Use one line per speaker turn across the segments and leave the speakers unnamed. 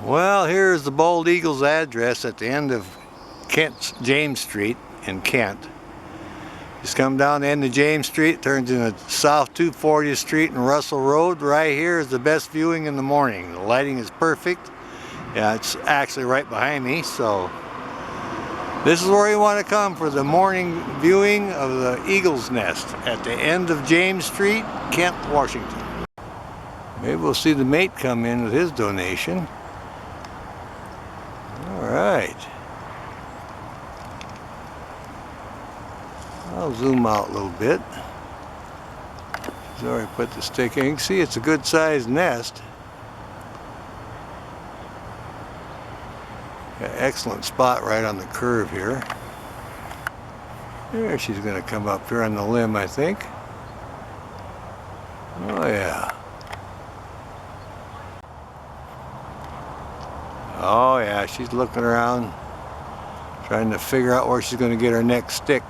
Well, here's the Bald Eagle's address at the end of James Street in Kent. Just come down the end of James Street, turns into South 240th Street and Russell Road. Right here is the best viewing in the morning. The lighting is perfect. Yeah, it's actually right behind me, so this is where you want to come for the morning viewing of the Eagle's Nest at the end of James Street, Kent, Washington. Maybe we'll see the mate come in with his donation. Alright. I'll zoom out a little bit. He's already put the stick in. You can see it's a good sized nest. Got an excellent spot right on the curve here. There she's going to come up here on the limb, I think. Oh yeah. Oh yeah, she's looking around, trying to figure out where she's going to get her next stick.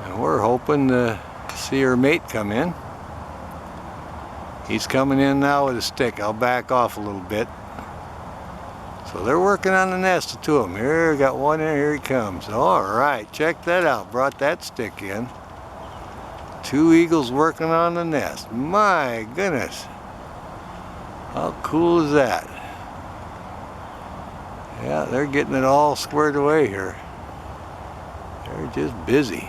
And we're hoping to see her mate come in. He's coming in now with a stick. I'll back off a little bit. So they're working on the nest, the two of them. Here, got one in, here he comes. All right, check that out. Brought that stick in. Two eagles working on the nest. My goodness. How cool is that? Yeah, they're getting it all squared away here. They're just busy.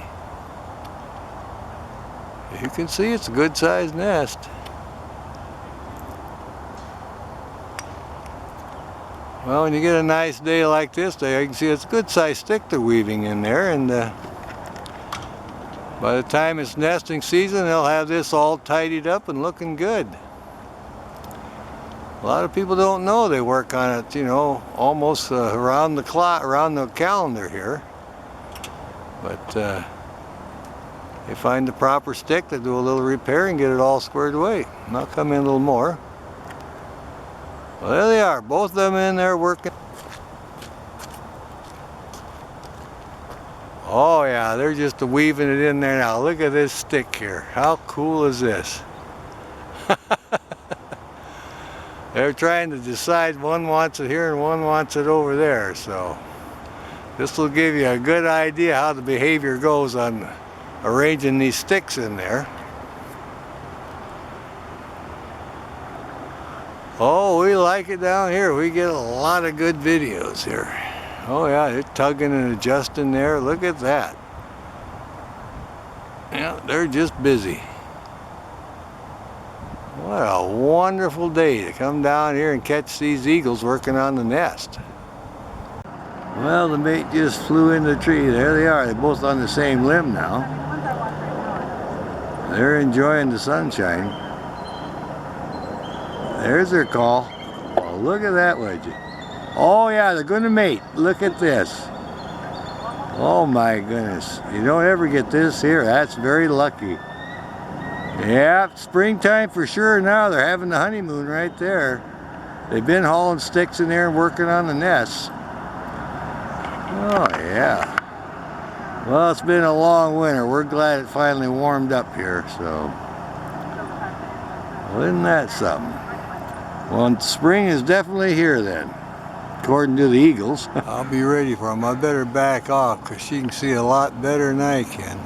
You can see it's a good sized nest. Well, when you get a nice day like this day, you can see it's a good sized stick they're weaving in there, and by the time it's nesting season, they'll have this all tidied up and looking good. A lot of people don't know they work on it, you know, almost around the clock, around the calendar here. But they find the proper stick, they do a little repair and get it all squared away. And I'll come in a little more. Well, there they are, both of them in there working. Oh yeah, they're just weaving it in there now. Look at this stick here. How cool is this? They're trying to decide, one wants it here and one wants it over there, so this will give you a good idea how the behavior goes on arranging these sticks in there. Oh, we like it down here. We get a lot of good videos here. Oh yeah, they're tugging and adjusting there. Look at that. Yeah, they're just busy. What a wonderful day to come down here and catch these eagles working on the nest. Well, the mate just flew in the tree. There they are. They're both on the same limb now. They're enjoying the sunshine. There's their call. Oh, look at that, would you? Oh yeah, they're going to mate. Look at this. Oh my goodness. You don't ever get this here. That's very lucky. Yeah, springtime for sure now. They're having the honeymoon right there. They've been hauling sticks in there and working on the nests. Oh yeah. Well, it's been a long winter. We're glad it finally warmed up here, so. Well, isn't that something? Well, spring is definitely here then, according to the eagles. I'll be ready for them. I better back off because she can see a lot better than I can.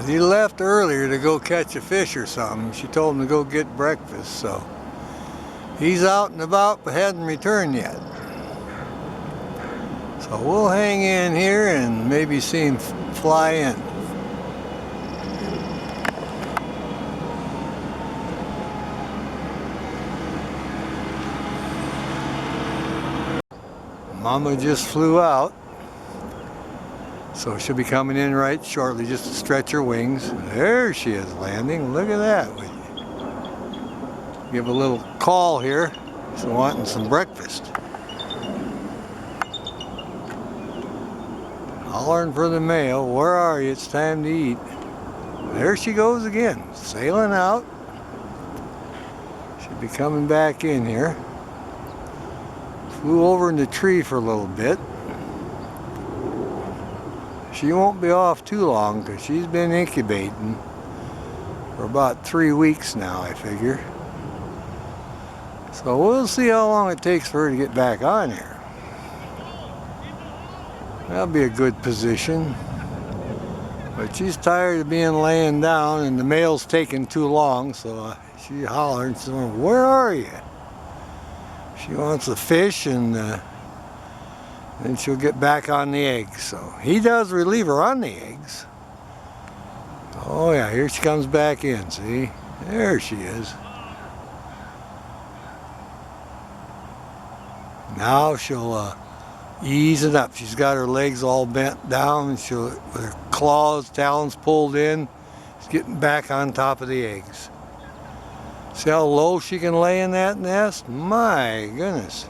He left earlier to go catch a fish or something. She told him to go get breakfast, so he's out and about but hasn't returned yet. So we'll hang in here and maybe see him fly in. Mama just flew out. So she'll be coming in right shortly just to stretch her wings. There she is landing. Look at that. Give a little call here. She's wanting some breakfast. Hollering for the male. Where are you? It's time to eat. There she goes again. Sailing out. She'll be coming back in here. Flew over in the tree for a little bit. She won't be off too long because she's been incubating for about 3 weeks now, I figure. So we'll see how long it takes for her to get back on here. That'll be a good position. But she's tired of being laying down, and the male's taking too long, so she hollered, she's going, "Where are you?" She wants the fish, and then she'll get back on the eggs. So he does relieve her on the eggs. Oh yeah, here she comes back in, see? There she is. Now she'll ease it up. She's got her legs all bent down, and she'll, with her claws, talons pulled in, she's getting back on top of the eggs. See how low she can lay in that nest? My goodness.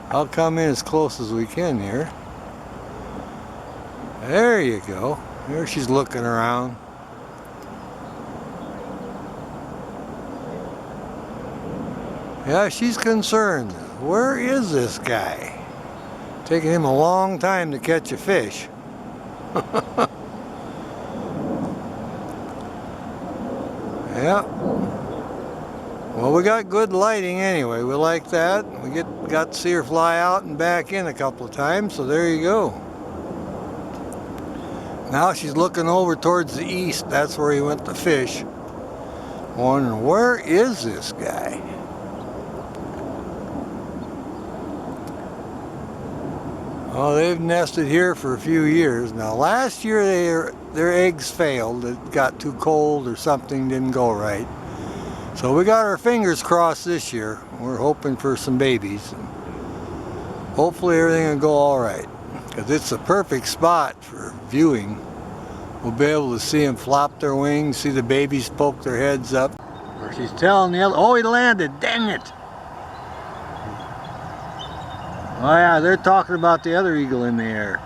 I'll come in as close as we can here. There you go. There she's looking around. Yeah, she's concerned. Where is this guy? Taking him a long time to catch a fish. Yeah. Well, we got good lighting anyway. We like that. We got to see her fly out and back in a couple of times, so there you go. Now she's looking over towards the east. That's where he went to fish. Wondering, where is this guy? Oh, they've nested here for a few years now. Last year their eggs failed. It got too cold or something didn't go right. So we got our fingers crossed this year. We're hoping for some babies. Hopefully everything will go all right, because it's a perfect spot for viewing. We'll be able to see them flop their wings, see the babies poke their heads up. Or she's telling the other, oh, he landed, dang it! Oh yeah, they're talking about the other eagle in the air.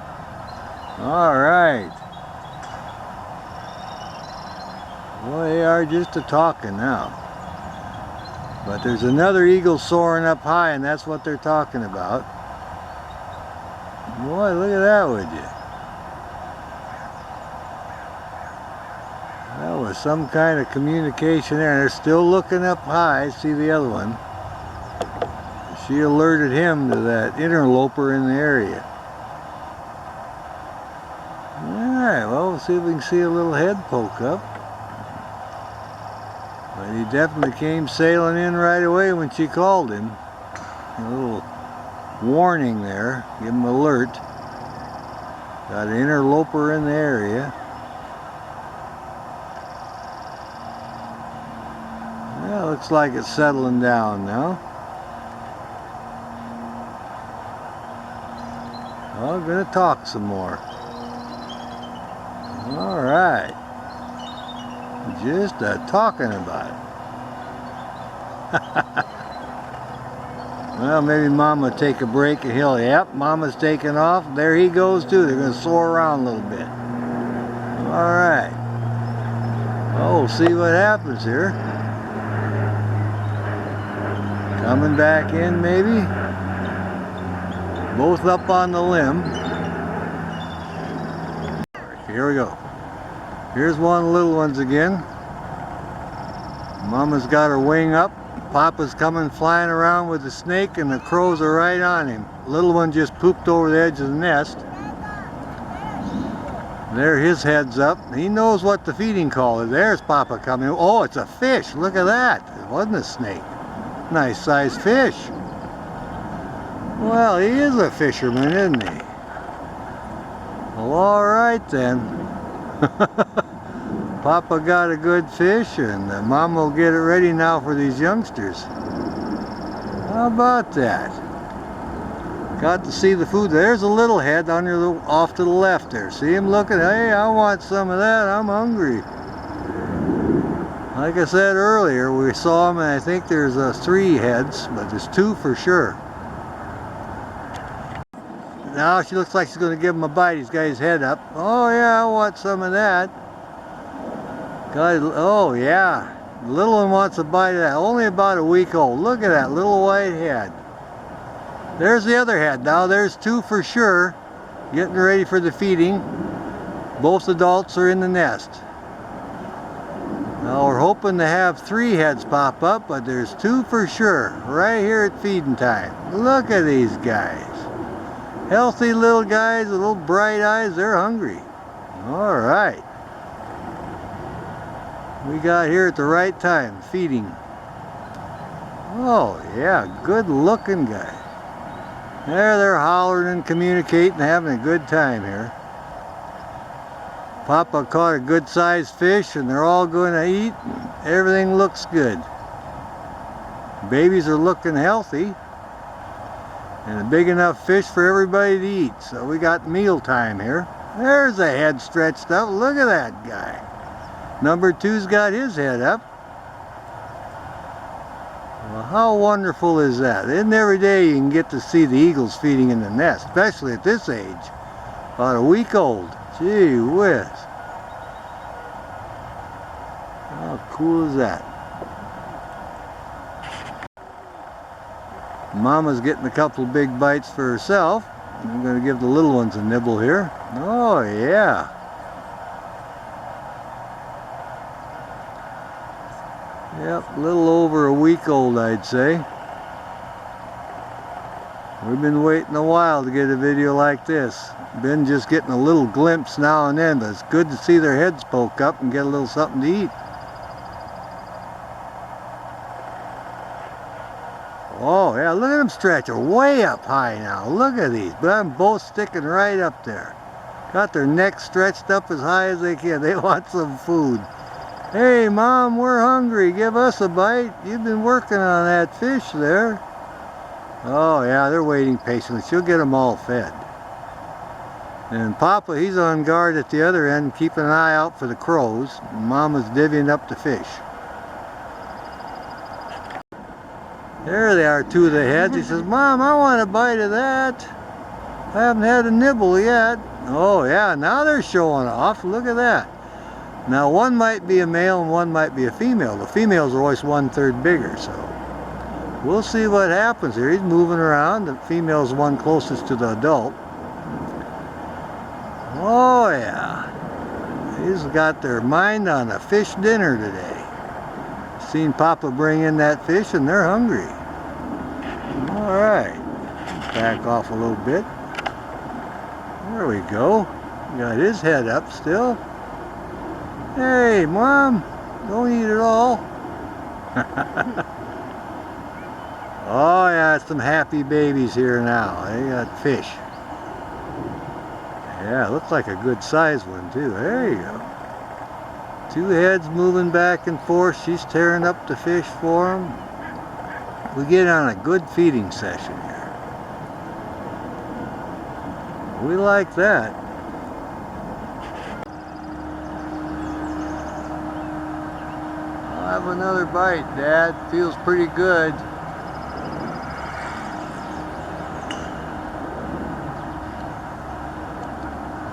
All right. Well, they are just a-talking now. But there's another eagle soaring up high, and that's what they're talking about. Boy, look at that, would you? That was some kind of communication there. And they're still looking up high. See the other one. She alerted him to that interloper in the area. Alright, well, we'll see if we can see a little head poke up. But he definitely came sailing in right away when she called him. A little warning there, give him alert. Got an interloper in the area. Yeah, looks like it's settling down now. Well, I'm going to talk some more. All right. Just talking about it. Well, maybe Mama take a break and he'll, yep, Mama's taking off. There he goes too. They're going to soar around a little bit. All right. Well, we'll see what happens here. Coming back in maybe. Both up on the limb. Here we go. Here's one of the little ones again. Mama's got her wing up. Papa's coming flying around with the snake, and the crows are right on him. Little one just pooped over the edge of the nest. There his head's up. He knows what the feeding call is. There's Papa coming. Oh, it's a fish. Look at that. It wasn't a snake. Nice sized fish. Well, he is a fisherman, isn't he? Well, all right then. Papa got a good fish, and Mama will get it ready now for these youngsters. How about that? Got to see the food. There's a little head off to the left there. See him looking? Hey, I want some of that. I'm hungry. Like I said earlier, we saw him, and I think there's 3 heads, but there's 2 for sure. Now she looks like she's going to give him a bite. He's got his head up. Oh yeah, I want some of that. God, oh yeah, the little one wants a bite of that. Only about a week old. Look at that little white head. There's the other head. Now there's 2 for sure. Getting ready for the feeding. Both adults are in the nest. Now we're hoping to have 3 heads pop up, but there's 2 for sure, right here at feeding time. Look at these guys. Healthy little guys with little bright eyes, they're hungry. Alright. We got here at the right time, feeding. Oh yeah, good looking guy. There they're hollering and communicating, having a good time here. Papa caught a good sized fish and they're all going to eat. Everything looks good. Babies are looking healthy. And a big enough fish for everybody to eat. So we got meal time here. There's a head stretched up. Look at that guy. Number 2's got his head up. Well, how wonderful is that? Isn't every day you can get to see the eagles feeding in the nest, especially at this age. About a week old. Gee whiz. How cool is that? Mama's getting a couple of big bites for herself. I'm going to give the little ones a nibble here. Oh yeah. Yep, a little over a week old, I'd say. We've been waiting a while to get a video like this. Been just getting a little glimpse now and then, but it's good to see their heads poke up and get a little something to eat. Oh yeah, look at them stretch. They're way up high now. Look at these, but I'm both sticking right up there. Got their necks stretched up as high as they can. They want some food. Hey Mom, we're hungry. Give us a bite. You've been working on that fish there. Oh yeah, they're waiting patiently. She'll get them all fed. And Papa, he's on guard at the other end, keeping an eye out for the crows. And Mama's divvying up the fish. There they are, 2 of the heads. He says, Mom, I want a bite of that. I haven't had a nibble yet. Oh yeah, now they're showing off. Look at that. Now one might be a male and one might be a female. The females are always 1/3 bigger, so we'll see what happens here. He's moving around. The female's the one closest to the adult. Oh yeah. He's got their mind on a fish dinner today. Seen Papa bring in that fish and they're hungry. Alright. Back off a little bit. There we go. Got his head up still. Hey, Mom, don't eat it all. Oh yeah, some happy babies here now. They got fish. Yeah, looks like a good sized one too. There you go. 2 heads moving back and forth. She's tearing up the fish for them. We get on a good feeding session here. We like that. I'll have another bite, Dad. Feels pretty good.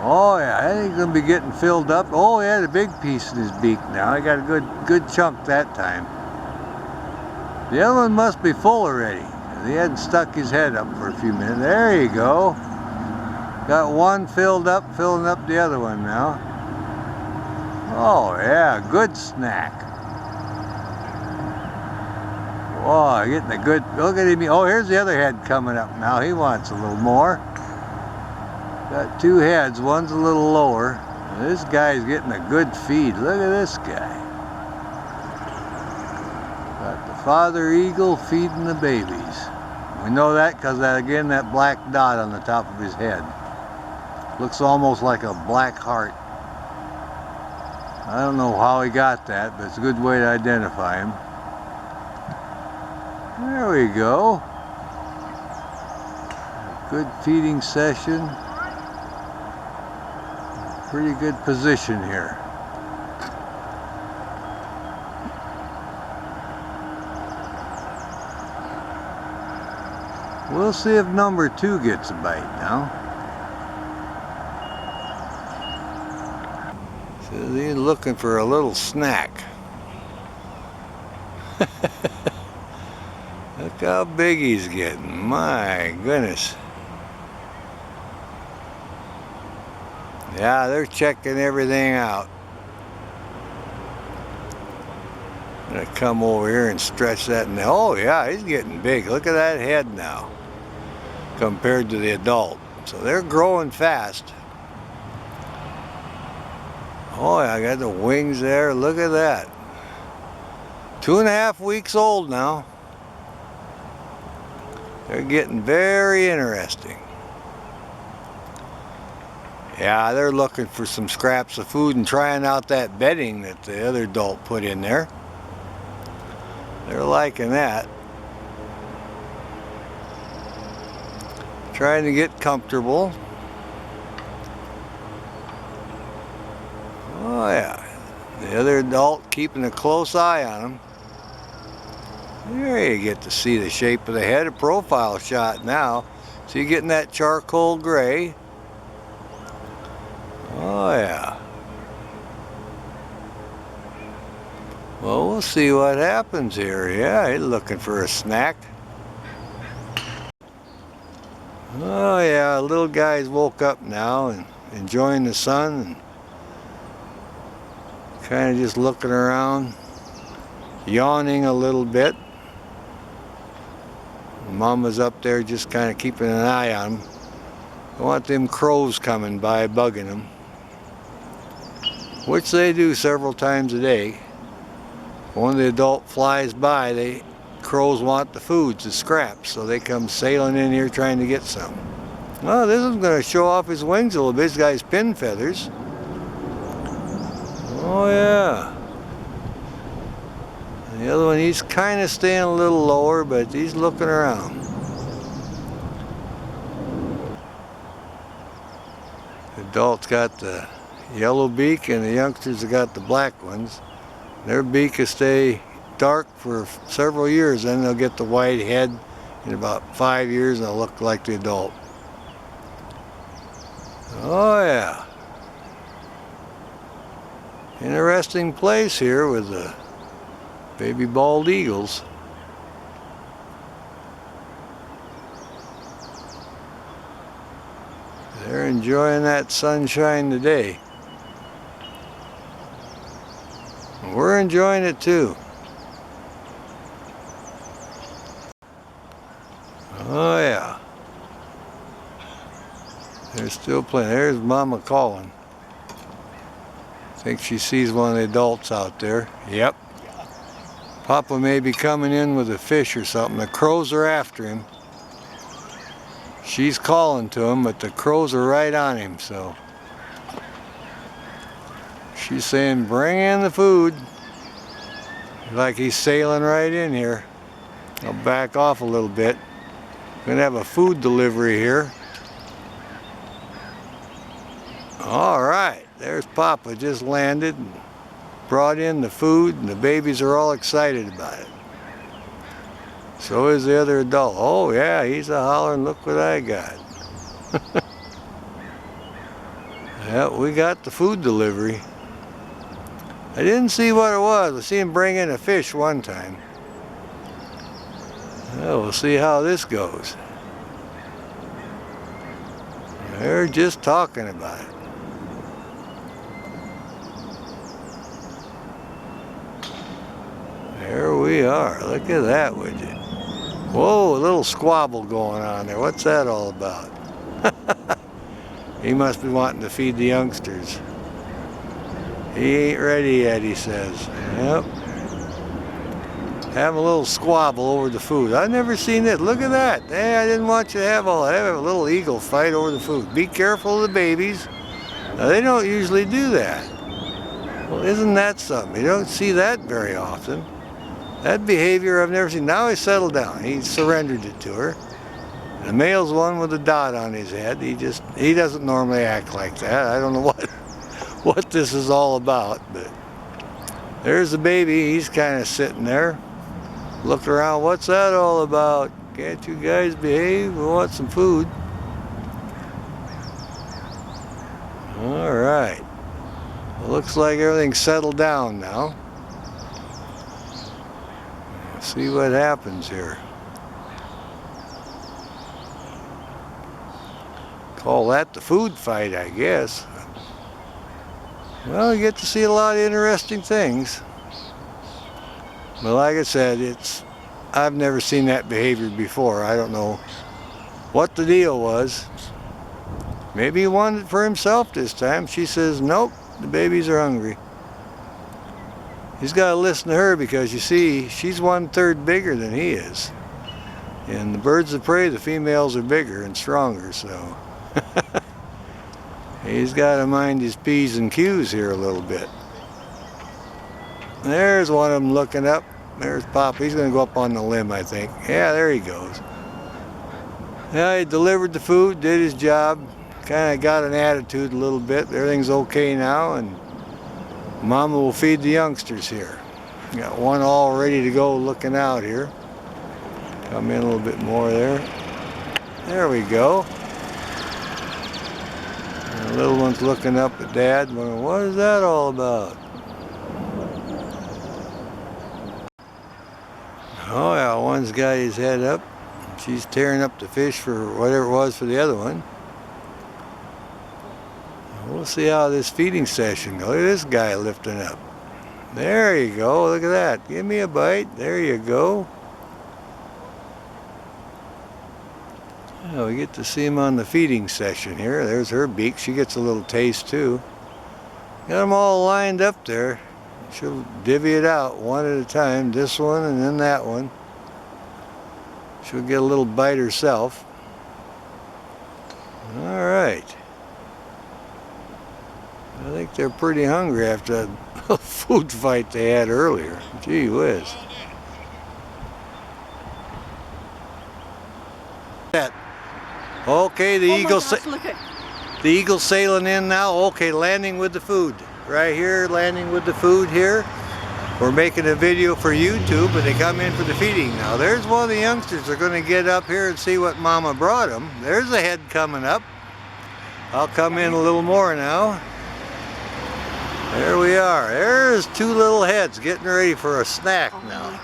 Oh yeah, I think he's gonna be getting filled up. Oh, he had a big piece in his beak now. I got a good chunk that time. The other one must be full already. He hadn't stuck his head up for a few minutes. There you go. Got one filled up, filling up the other one now. Oh yeah, good snack. Oh, getting a good, look at him. Oh, here's the other head coming up now. He wants a little more. Got 2 heads, one's a little lower. This guy's getting a good feed. Look at this guy. Got the father eagle feeding the babies. We know that because again, that black dot on the top of his head. Looks almost like a black heart. I don't know how he got that, but it's a good way to identify him. There we go. Good feeding session. Pretty good position here. We'll see if number 2 gets a bite now. So he's looking for a little snack. Look how big he's getting. My goodness. Yeah, they're checking everything out. Gonna come over here and stretch that. And oh yeah, he's getting big. Look at that head now compared to the adult. So they're growing fast. Oh yeah, I got the wings there. Look at that. 2.5 weeks old now. They're getting very interesting. Yeah, they're looking for some scraps of food and trying out that bedding that the other adult put in there. They're liking that. Trying to get comfortable. Oh yeah, the other adult keeping a close eye on them. There you get to see the shape of the head, a profile shot now. So you're getting that charcoal gray. Oh yeah. Well, we'll see what happens here. Yeah, he's looking for a snack. Oh yeah, little guy's woke up now and enjoying the sun and kind of just looking around, yawning a little bit. Mama's up there just kind of keeping an eye on him. I want them crows coming by bugging him, which they do several times a day. When the adult flies by, the crows want the foods, the scraps, so they come sailing in here trying to get some. Well, this is going to show off his wings a little bit. This guy's pin feathers. Oh yeah. And the other one, he's kind of staying a little lower, but he's looking around. The adult's got the yellow beak and the youngsters have got the black ones. Their beak will stay dark for several years, then they'll get the white head in about 5 years and they'll look like the adult. Oh yeah. Interesting place here with the baby bald eagles. They're enjoying that sunshine today. We're enjoying it too. Oh yeah. There's still plenty. There's Mama calling. I think she sees one of the adults out there. Yep. Papa may be coming in with a fish or something. The crows are after him. She's calling to him, but the crows are right on him, so. She's saying, bring in the food. Like he's sailing right in here. I'll back off a little bit. Gonna have a food delivery here. All right, there's Papa, just landed and brought in the food, and the babies are all excited about it. So is the other adult. Oh yeah, he's a hollering, look what I got. Yeah, we got the food delivery. I didn't see what it was. I see him bring in a fish one time. Well, we'll see how this goes. They're just talking about it. There we are. Look at that, would you? Whoa, a little squabble going on there. What's that all about? He must be wanting to feed the youngsters. He ain't ready yet, he says. Yep. Have a little squabble over the food. I've never seen this. Look at that. Hey, I didn't want you to have all that. Have a little eagle fight over the food. Be careful of the babies. Now, they don't usually do that. Well, isn't that something? You don't see that very often. That behavior I've never seen. Now he's settled down. He surrendered it to her. The male's one with a dot on his head. He doesn't normally act like that. I don't know what this is all about, but there's the baby. He's kind of sitting there. Look around. What's that all about? Can't you guys behave? We want some food. All right. Well, looks like everything's settled down now. Let's see what happens here. Call that the food fight, I guess. Well, you get to see a lot of interesting things. But like I said, I've never seen that behavior before. I don't know what the deal was. Maybe he wanted it for himself this time. She says, nope, the babies are hungry. He's got to listen to her because you see, she's 1/3 bigger than he is. And the birds of prey, the females are bigger and stronger, so he's got to mind his P's and Q's here a little bit. There's one of them looking up. There's Pop. He's going to go up on the limb, I think. Yeah, there he goes. Yeah, he delivered the food, did his job. Kind of got an attitude a little bit. Everything's okay now, and Mama will feed the youngsters here. Got one all ready to go looking out here. Come in a little bit more there. There we go. And the little one's looking up at Dad, wondering, what is that all about? Oh yeah, one's got his head up. She's tearing up the fish for whatever it was for the other one. We'll see how this feeding session goes. Look at this guy lifting up. There you go, look at that. Give me a bite. There you go. Yeah, we get to see him on the feeding session here. There's her beak. She gets a little taste too. Got them all lined up there. She'll divvy it out one at a time. This one and then that one. She'll get a little bite herself. All right. I think they're pretty hungry after that food fight they had earlier. Gee whiz. Okay, the eagle's sailing in now. Okay, landing with the food. Right here, landing with the food here. We're making a video for YouTube, but they come in for the feeding now. There's one of the youngsters. They're going to get up here and see what Mama brought them. There's a head coming up. I'll come in a little more now. There we are. There's two little heads getting ready for a snack now.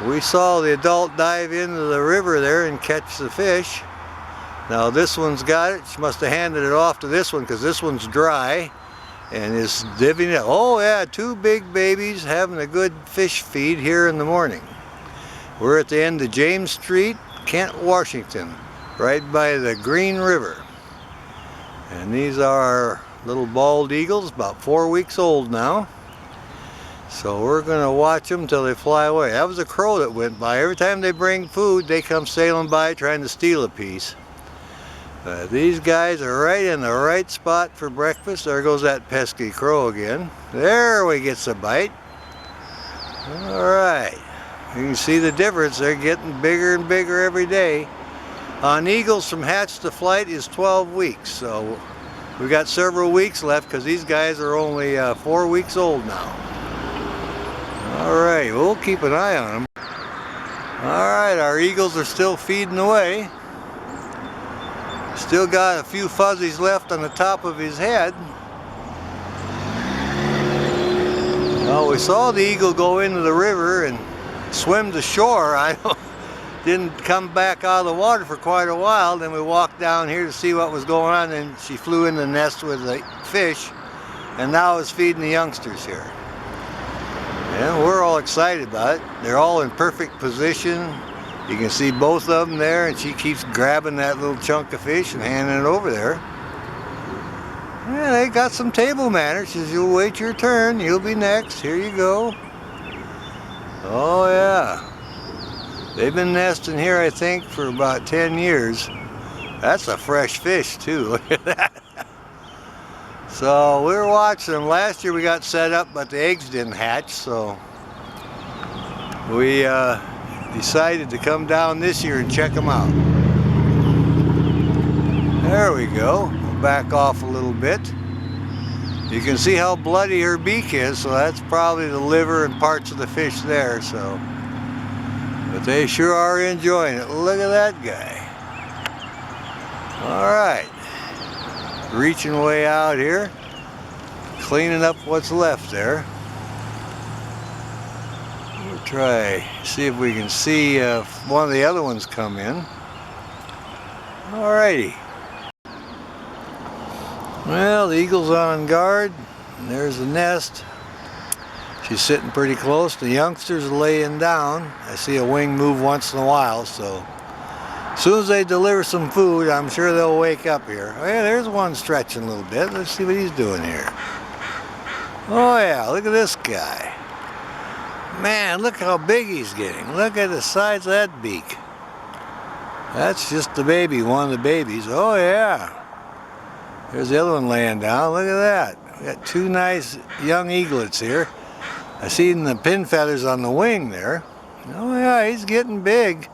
We saw the adult dive into the river there and catch the fish. Now this one's got it. She must have handed it off to this one because this one's dry and is divvying it. Oh yeah, two big babies having a good fish feed here in the morning. We're at the end of James Street, Kent, Washington, right by the Green River. And these are little bald eagles, about 4 weeks old now. So we're gonna watch them till they fly away. That was a crow that went by. Every time they bring food, they come sailing by trying to steal a piece. These guys are right in the right spot for breakfast. There goes that pesky crow again. There we get a bite. All right, you can see the difference. They're getting bigger and bigger every day. On eagles, from hatch to flight is 12 weeks. So we've got several weeks left because these guys are only 4 weeks old now. All right, we'll keep an eye on them. All right, our eagles are still feeding away. Still got a few fuzzies left on the top of his head. Well, we saw the eagle go into the river and swim to shore. Didn't come back out of the water for quite a while. Then we walked down here to see what was going on, and she flew in the nest with the fish, and now is feeding the youngsters here. And we're all excited about it. They're all in perfect position. You can see both of them there, and she keeps grabbing that little chunk of fish and handing it over there. Yeah, they got some table manners. She says, you'll wait your turn, you'll be next, here you go. Oh yeah. They've been nesting here, I think, for about 10 years. That's a fresh fish too, look at that. So we were watching them. Last year we got set up, but the eggs didn't hatch, so we decided to come down this year and check them out. There we go. We'll back off a little bit. You can see how bloody her beak is, so that's probably the liver and parts of the fish there. So, but they sure are enjoying it. Look at that guy. All right, reaching way out here, cleaning up what's left there. We'll try, see if we can see one of the other ones come in. Alrighty. Well, the eagle's on guard. And there's the nest. She's sitting pretty close. The youngster's laying down. I see a wing move once in a while, so as soon as they deliver some food, I'm sure they'll wake up here. Oh yeah, there's one stretching a little bit. Let's see what he's doing here. Oh yeah, look at this guy. Man, look how big he's getting. Look at the size of that beak. That's just the baby, one of the babies. Oh yeah. There's the other one laying down. Look at that. We got two nice young eaglets here. I seen the pin feathers on the wing there. Oh yeah, he's getting big.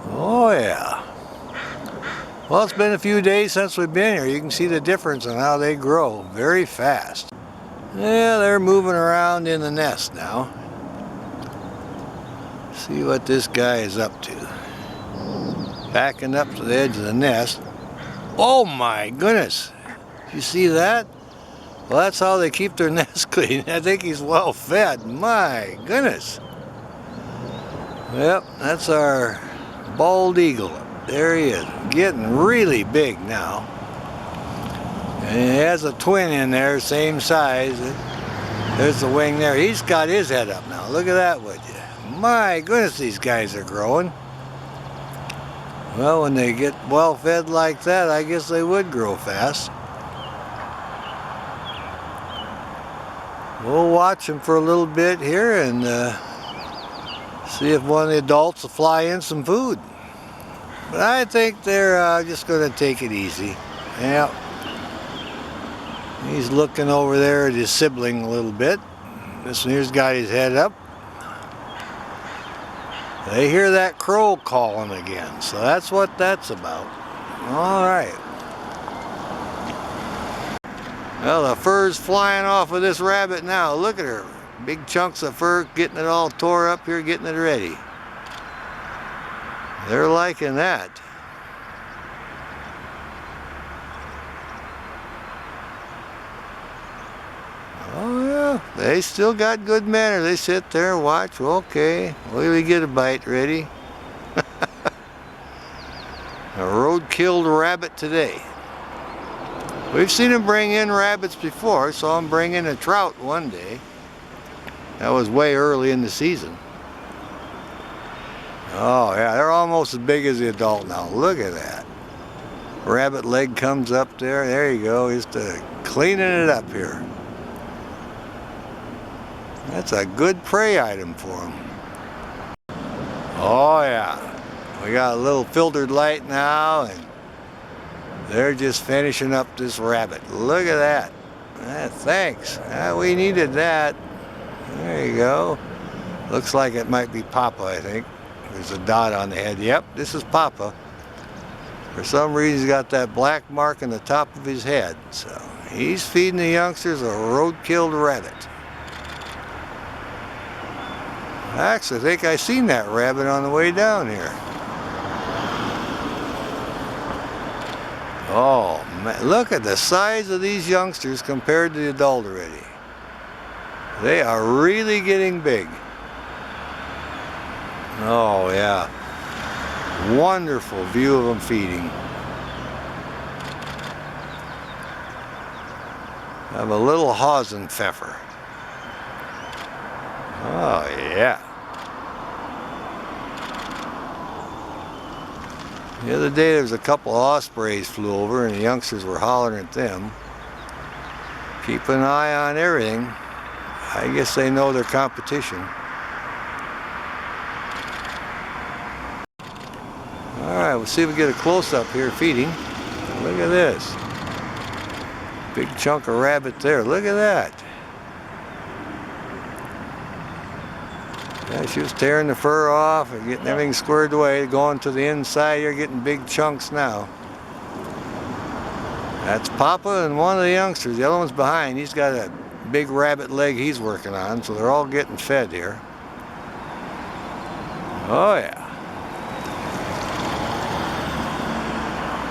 Oh yeah. Well, it's been a few days since we've been here. You can see the difference in how they grow very fast. Yeah, they're moving around in the nest now. See what this guy is up to. Backing up to the edge of the nest. Oh my goodness! You see that? Well, that's how they keep their nest clean. I think he's well fed. My goodness! Yep, that's our bald eagle. There he is, getting really big now. And he has a twin in there, same size. There's the wing there. He's got his head up now. Look at that, would you? My goodness, these guys are growing. Well, when they get well fed like that, I guess they would grow fast. We'll watch them for a little bit here and see if one of the adults will fly in some food. But I think they're just going to take it easy. Yeah. He's looking over there at his sibling a little bit. This one here's got his head up. They hear that crow calling again, so that's what that's about. All right. Well, the fur's flying off of this rabbit now. Look at her. Big chunks of fur, getting it all tore up here, getting it ready. They're liking that. Oh yeah, they still got good manners. They sit there and watch. Okay, will we get a bite ready? A road-killed rabbit today. We've seen them bring in rabbits before. Saw them bring in a trout one day. That was way early in the season. Oh yeah, they're almost as big as the adult now. Look at that. Rabbit leg comes up there. There you go. Just cleaning it up here. That's a good prey item for them. Oh yeah. We got a little filtered light now and they're just finishing up this rabbit. Look at that. Thanks. We needed that. There you go. Looks like it might be Papa, I think. There's a dot on the head. Yep, this is Papa. For some reason, he's got that black mark on the top of his head. So he's feeding the youngsters a road-killed rabbit. Actually, I think I seen that rabbit on the way down here. Oh, man, look at the size of these youngsters compared to the adult already. They are really getting big. Oh, yeah. Wonderful view of them feeding. Have a little Hasenpfeffer. Oh, yeah. The other day there was a couple of ospreys flew over and the youngsters were hollering at them. Keep an eye on everything. I guess they know their competition. Alright, we'll see if we get a close-up here feeding. Look at this. Big chunk of rabbit there. Look at that. Yeah, she was tearing the fur off and getting everything squared away. Going to the inside, you're getting big chunks now. That's Papa and one of the youngsters. The other one's behind. He's got a big rabbit leg he's working on, so they're all getting fed here. Oh yeah.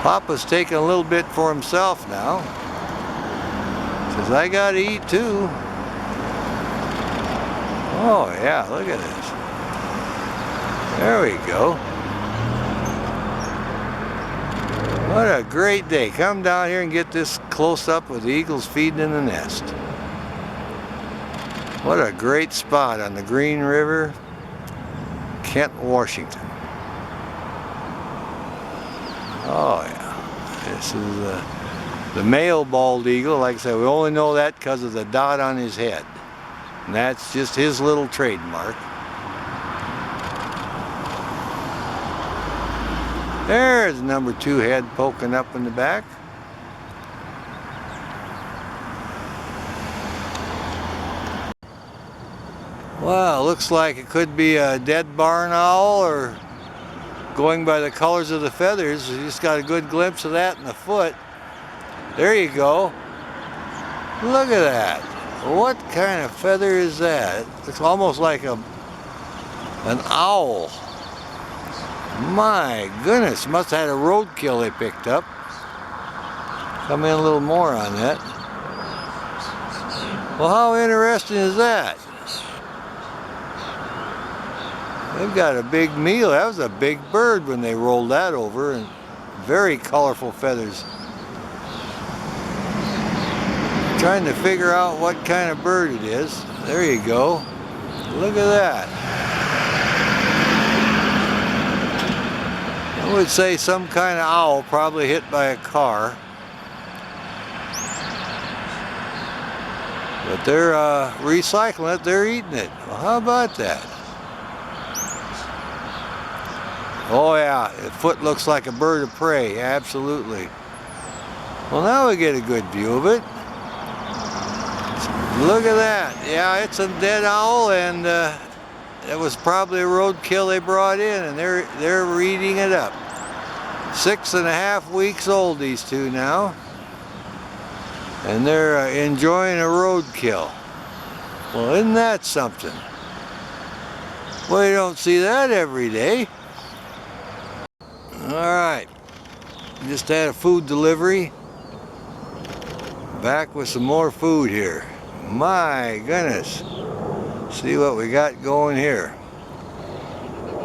Papa's taking a little bit for himself now. Says, I gotta eat too. Oh yeah, look at this. There we go. What a great day. Come down here and get this close up with the eagles feeding in the nest. What a great spot on the Green River, Kent, Washington. Oh yeah, this is the male bald eagle. Like I said, we only know that because of the dot on his head. And that's just his little trademark. There's number 2 head poking up in the back. Wow, looks like it could be a dead barn owl, or going by the colors of the feathers, you just got a good glimpse of that in the foot. There you go. Look at that. What kind of feather is that? It's almost like an owl. My goodness, must have had a roadkill they picked up. Come in a little more on that. Well, how interesting is that? They've got a big meal. That was a big bird when they rolled that over, and very colorful feathers. Trying to figure out what kind of bird it is. There you go. Look at that. I would say some kind of owl, probably hit by a car. But they're recycling it, they're eating it. Well, how about that? Oh yeah, the foot looks like a bird of prey, absolutely. Well, now we get a good view of it. Look at that. Yeah, it's a dead owl, and it was probably a roadkill they brought in, and they're eating it up. 6.5 weeks old, these two now. And they're enjoying a roadkill. Well, isn't that something? Well, you don't see that every day. Alright, just had a food delivery. Back with some more food here. My goodness. See what we got going here.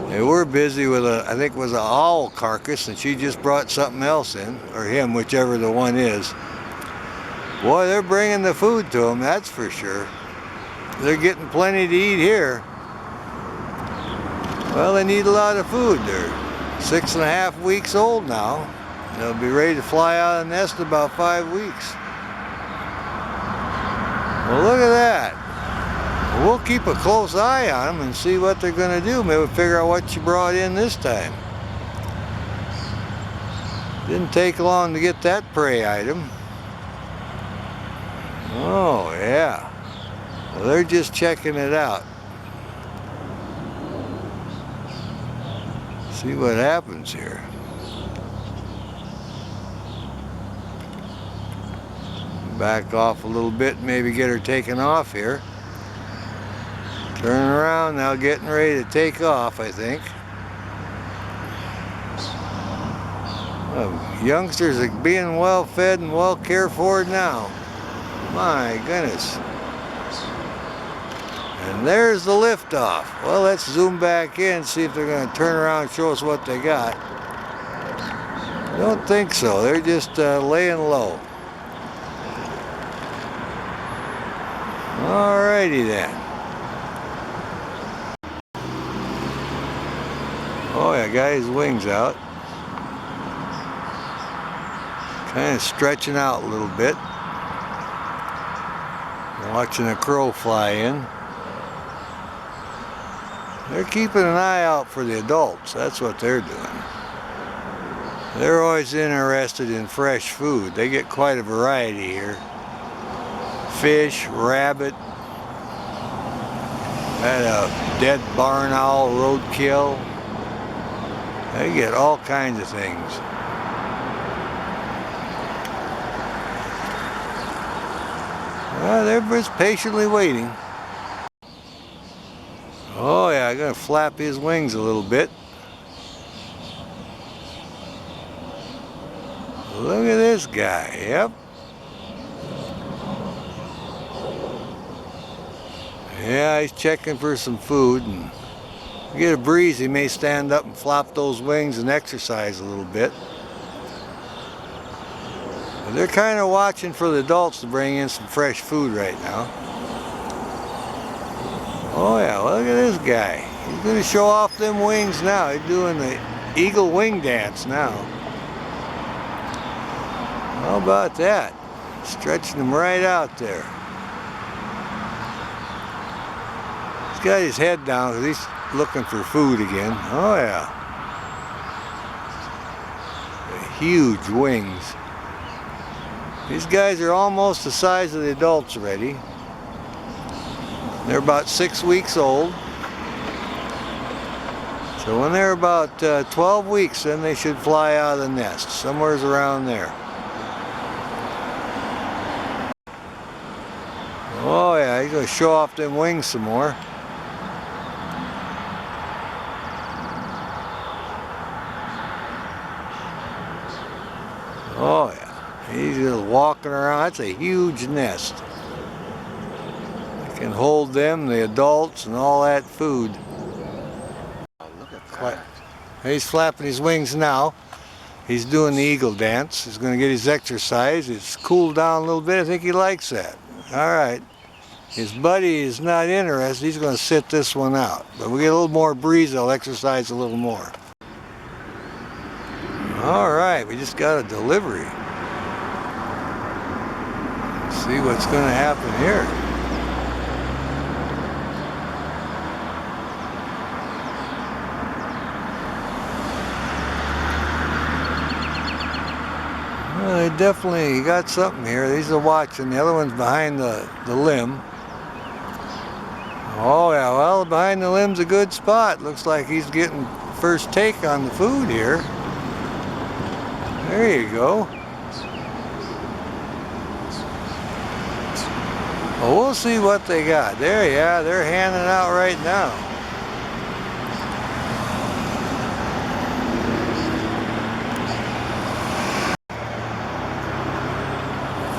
Hey, we're busy with I think it was an owl carcass, and she just brought something else in, or him, whichever the one is. Boy, they're bringing the food to them, that's for sure. They're getting plenty to eat here. Well, they need a lot of food. They're 6.5 weeks old now. They'll be ready to fly out of the nest in about 5 weeks. Well, look at that. We'll keep a close eye on them and see what they're going to do. Maybe we'll figure out what you brought in this time. Didn't take long to get that prey item. Oh, yeah. Well, they're just checking it out. See what happens here. Back off a little bit, maybe get her taken off here. Turn around, now getting ready to take off, I think. Youngsters are being well fed and well cared for now. My goodness. And there's the liftoff. Well, let's zoom back in, see if they're going to turn around and show us what they got. I don't think so. They're just laying low. Alrighty then. Oh yeah, got his wings out. Kind of stretching out a little bit. Watching a crow fly in. They're keeping an eye out for the adults. That's what they're doing. They're always interested in fresh food. They get quite a variety here. Fish, rabbit, had a dead barn owl roadkill. They get all kinds of things. Well, they're just patiently waiting. Oh yeah, I'm gonna flap his wings a little bit. Look at this guy, yep. Yeah, he's checking for some food, and if you get a breeze, he may stand up and flop those wings and exercise a little bit. But they're kind of watching for the adults to bring in some fresh food right now. Oh yeah, well, look at this guy. He's gonna show off them wings now. He's doing the eagle wing dance now. How about that? Stretching them right out there. He's got his head down because he's looking for food again. Oh yeah. Huge wings. These guys are almost the size of the adults already. They're about 6 weeks old. So when they're about 12 weeks, then they should fly out of the nest, somewhere around there. Oh yeah, he's gonna show off them wings some more. Oh yeah, he's just walking around. That's a huge nest. You can hold them, the adults, and all that food.
Oh, look at that.
He's flapping his wings now. He's doing the eagle dance. He's going to get his exercise. It's cooled down a little bit. I think he likes that. All right. His buddy is not interested. He's going to sit this one out. But we get a little more breeze, he'll exercise a little more. All right, we just got a delivery. Let's see what's going to happen here. Well, they definitely got something here. These are watching. The other one's behind the limb. Oh yeah, well, behind the limb's a good spot. Looks like he's getting first take on the food here. There you go. Well, we'll see what they got. There, yeah, they're handing out right now.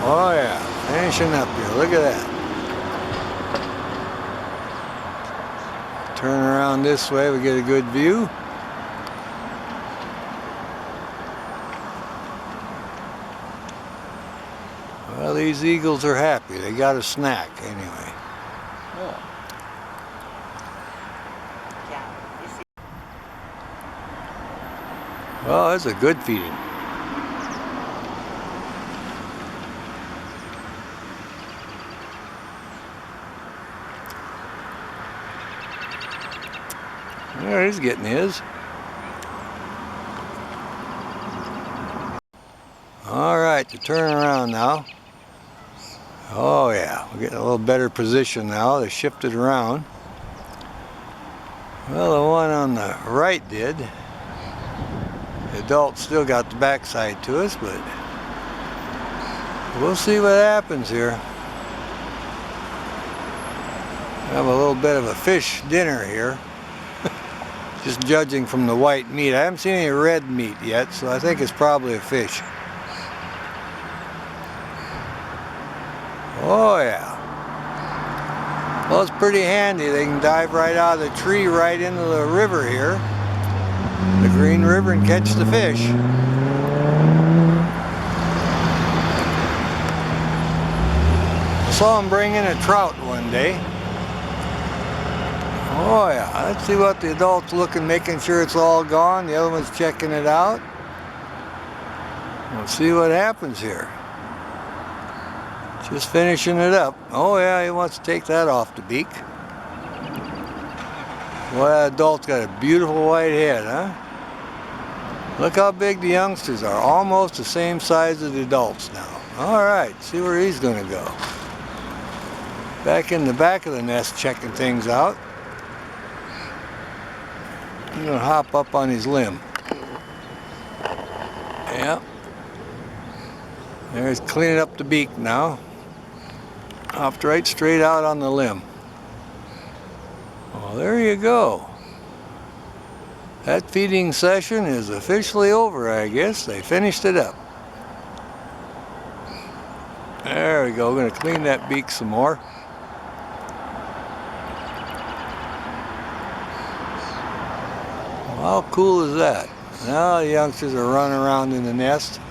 Oh yeah, finishing up here. Look at that. Turn around this way, we get a good view. Well, these eagles are happy. They got a snack anyway.
Yeah.
Well, that's a good feeding. There, he's getting his. All right, to turn around now. Oh yeah, we're getting a little better position now. They shifted around. Well, the one on the right did. The adult still got the backside to us, but we'll see what happens here. Have a little bit of a fish dinner here. Just judging from the white meat. I haven't seen any red meat yet, so I think it's probably a fish. Oh yeah. Well, it's pretty handy. They can dive right out of the tree right into the river here, the Green River, and catch the fish. I saw them bring in a trout one day. Oh yeah, let's see what the adult's looking, making sure it's all gone. The other one's checking it out. We'll see what happens here. Just finishing it up. Oh yeah, he wants to take that off the beak. Boy, that adult's got a beautiful white head, huh? Look how big the youngsters are. Almost the same size as the adults now. All right, see where he's gonna go. Back in the back of the nest checking things out. I'm gonna hop up on his limb. Yep. There's cleaning up the beak now. Hopped right straight out on the limb. Well, there you go. That feeding session is officially over, I guess. They finished it up. There we go. We're gonna clean that beak some more. How cool is that? Now the youngsters are running around in the nest.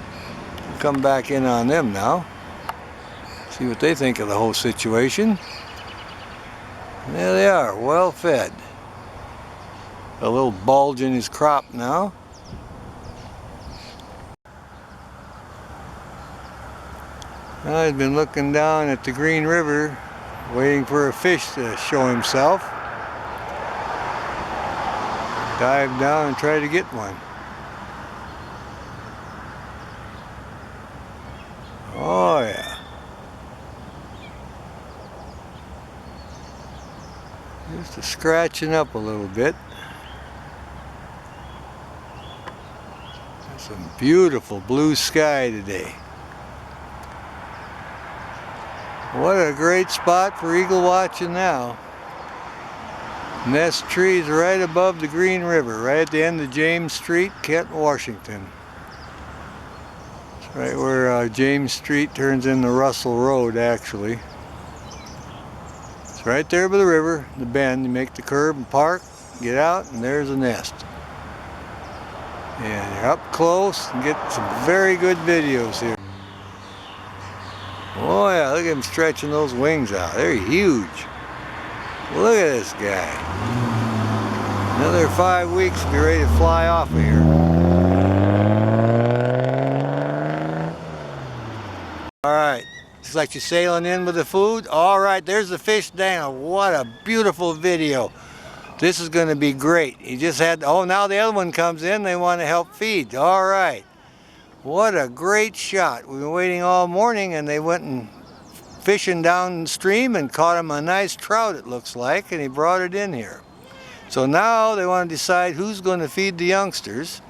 We'll come back in on them now. See what they think of the whole situation. There they are, well fed. A little bulge in his crop now. I've been looking down at the Green River, waiting for a fish to show himself. Dive down and try to get one. Oh yeah. Just a scratching up a little bit. Some beautiful blue sky today. What a great spot for eagle watching now. Nest trees right above the Green River, right at the end of James Street, Kent, Washington. It's right where James Street turns into Russell Road, actually. It's right there by the river, the bend. You make the curve and park, get out, and there's a nest. And you're up close and get some very good videos here. Oh yeah, look at him stretching those wings out. They're huge. Look at this guy. Another 5 weeks to be ready to fly off of here. Alright, looks like you're sailing in with the food. Alright, there's the fish down. What a beautiful video. This is going to be great. He just had, oh, now the other one comes in. They want to help feed. All right. What a great shot. We've been waiting all morning, and they went and fishing downstream and caught him a nice trout, it looks like, and he brought it in here. So now they want to decide who's going to feed the youngsters,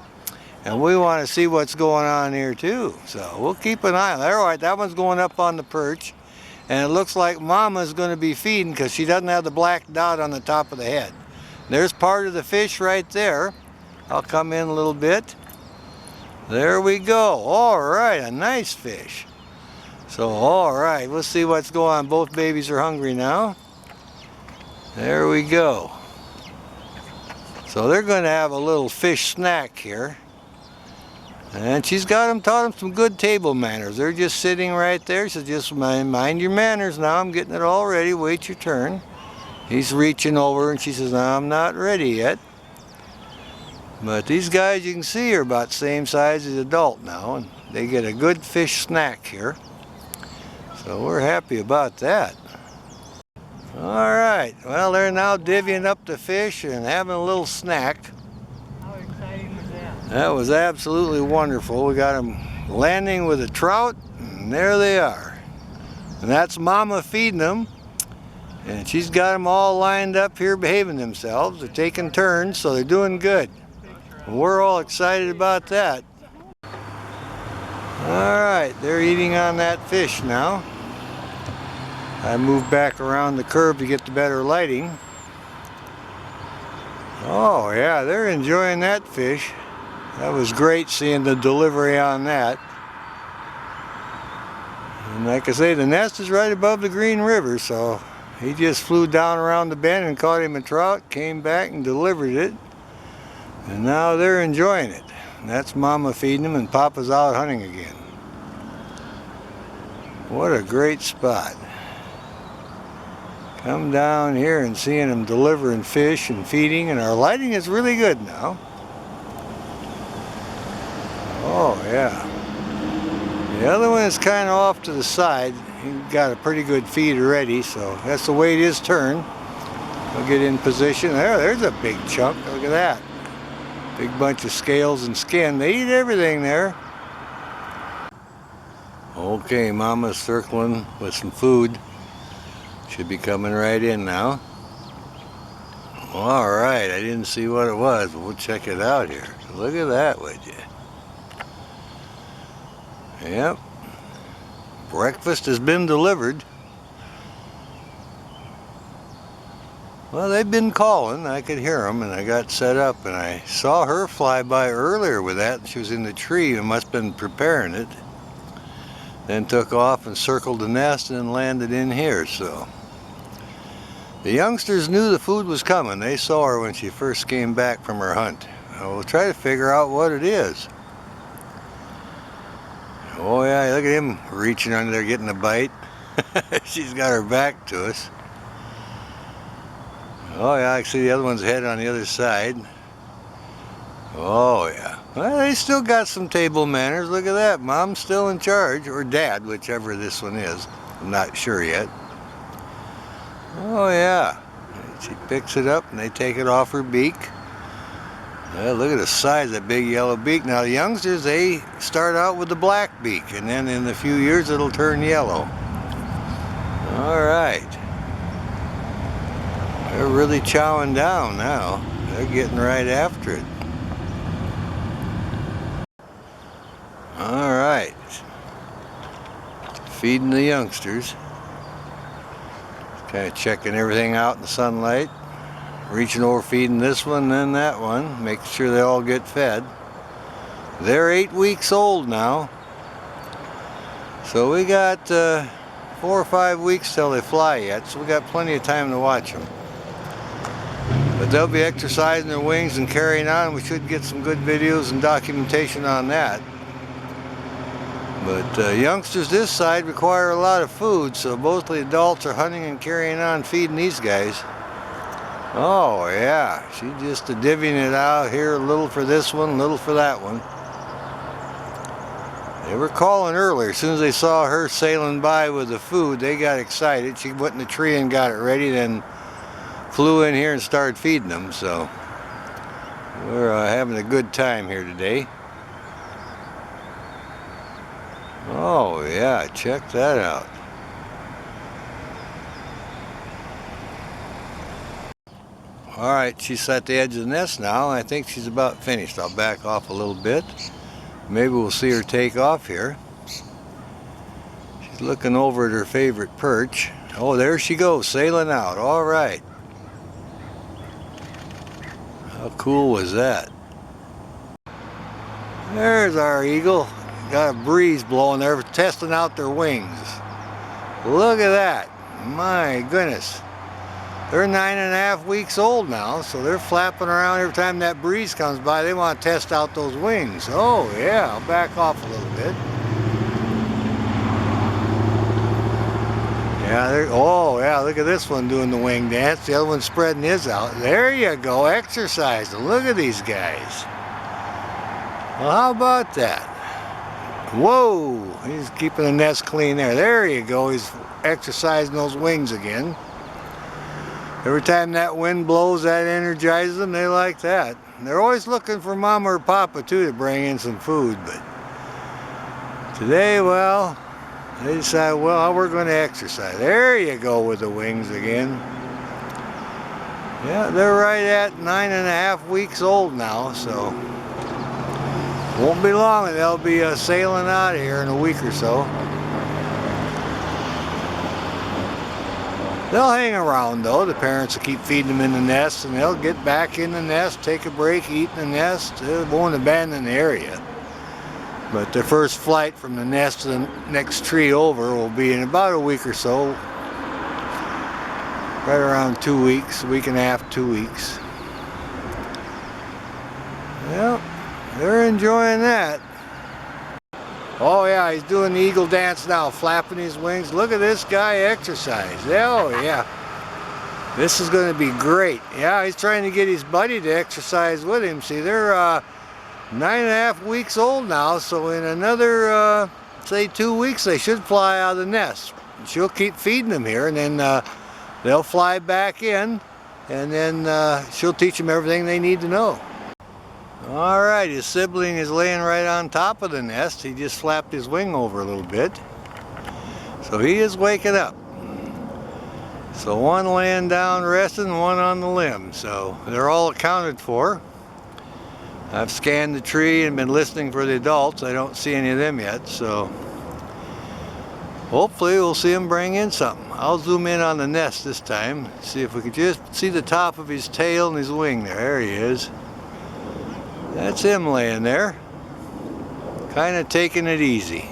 and we want to see what's going on here too. So we'll keep an eye on it. All right, that one's going up on the perch, and it looks like Mama's going to be feeding because she doesn't have the black dot on the top of the head. There's part of the fish right there. I'll come in a little bit. There we go. All right, a nice fish. So, all right, we'll see what's going on. Both babies are hungry now. There we go. So they're going to have a little fish snack here. And she's got them, taught them some good table manners. They're just sitting right there. So just mind your manners now. I'm getting it all ready. Wait your turn. He's reaching over and she says, no, I'm not ready yet. But these guys, you can see, are about the same size as adult now, and they get a good fish snack here. So we're happy about that. All right, well, they're now divvying up the fish and having a little snack.
How exciting was that?
That was absolutely wonderful. We got them landing with a trout, and there they are. And that's Mama feeding them. And she's got them all lined up here behaving themselves. They're taking turns, so they're doing good. We're all excited about that. All right, they're eating on that fish now. I moved back around the curve to get the better lighting. Oh yeah, they're enjoying that fish. That was great seeing the delivery on that. And like I say, the nest is right above the Green River, so he just flew down around the bend and caught him a trout, came back and delivered it. And now they're enjoying it. And that's Mama feeding them and Papa's out hunting again. What a great spot. Come down here and seeing them delivering fish and feeding, and our lighting is really good now. Oh yeah. The other one is kind of off to the side. He got a pretty good feed already, so that's the wait his turn. He'll get in position. There's a big chunk. Look at that. Big bunch of scales and skin. They eat everything there. Okay, Mama's circling with some food. Should be coming right in now. All right, I didn't see what it was, but we'll check it out here. Look at that, would you? Yep. Breakfast has been delivered. Well, they've been calling. I could hear them, and I got set up, and I saw her fly by earlier with that. She was in the tree and must have been preparing it. Then took off and circled the nest and landed in here, so. The youngsters knew the food was coming. They saw her when she first came back from her hunt. We'll try to figure out what it is. Oh yeah, look at him reaching under there getting a bite. She's got her back to us. Oh yeah, I can see the other one's head on the other side. Oh yeah. Well, they still got some table manners. Look at that. Mom's still in charge, or Dad, whichever this one is. I'm not sure yet. Oh yeah. She picks it up and they take it off her beak. Well, look at the size of that big yellow beak. Now the youngsters, they start out with the black beak, and then in a few years it'll turn yellow. All right. They're really chowing down now. They're getting right after it. All right. Feeding the youngsters. Kind of checking everything out in the sunlight. Reaching over, feeding this one, then that one. Making sure they all get fed. They're 8 weeks old now. So we got 4 or 5 weeks till they fly yet. So we got plenty of time to watch them. But they'll be exercising their wings and carrying on. We should get some good videos and documentation on that. But youngsters this side require a lot of food, so mostly adults are hunting and carrying on feeding these guys. Oh yeah, she's just divvying it out here, a little for this one, a little for that one. They were calling earlier. As soon as they saw her sailing by with the food, they got excited. She went in the tree and got it ready, then flew in here and started feeding them. So we're having a good time here today. Oh yeah, check that out. Alright, she's at the edge of the nest now. I think she's about finished. I'll back off a little bit. Maybe we'll see her take off here. She's looking over at her favorite perch. Oh, there she goes, sailing out. Alright. How cool was that? There's our eagle. Got a breeze blowing there, testing out their wings. Look at that. My goodness. They're 9.5 weeks old now, so they're flapping around every time that breeze comes by. They want to test out those wings. Oh yeah, I'll back off a little bit. Yeah, oh yeah, look at this one doing the wing dance. The other one's spreading his out. There you go, exercising. Look at these guys. Well, how about that? Whoa, he's keeping the nest clean there. There you go, he's exercising those wings again. Every time that wind blows, that energizes them. They like that. They're always looking for Mama or Papa too to bring in some food, but today, well, they decided, well, we're going to exercise. There you go with the wings again. Yeah, they're right at 9.5 weeks old now, so won't be long and they'll be sailing out of here in a week or so. They'll hang around though. The parents will keep feeding them in the nest and they'll get back in the nest, take a break, eat in the nest. They won't abandon the area. But their first flight from the nest to the next tree over will be in about a week or so. Right around 2 weeks, a week and a half, 2 weeks. Well, they're enjoying that. Oh yeah, he's doing the eagle dance now, flapping his wings. Look at this guy exercise. Oh yeah. This is going to be great. Yeah, he's trying to get his buddy to exercise with him. See, they're 9.5 weeks old now, so in another, say 2 weeks, they should fly out of the nest. She'll keep feeding them here, and then they'll fly back in, and then she'll teach them everything they need to know. Alright, his sibling is laying right on top of the nest. He just flapped his wing over a little bit. So he is waking up. So one laying down resting, one on the limb. So they're all accounted for. I've scanned the tree and been listening for the adults. I don't see any of them yet, so hopefully we'll see him bring in something. I'll zoom in on the nest this time. See if we can just see the top of his tail and his wing there. There he is. That's him laying there, kind of taking it easy.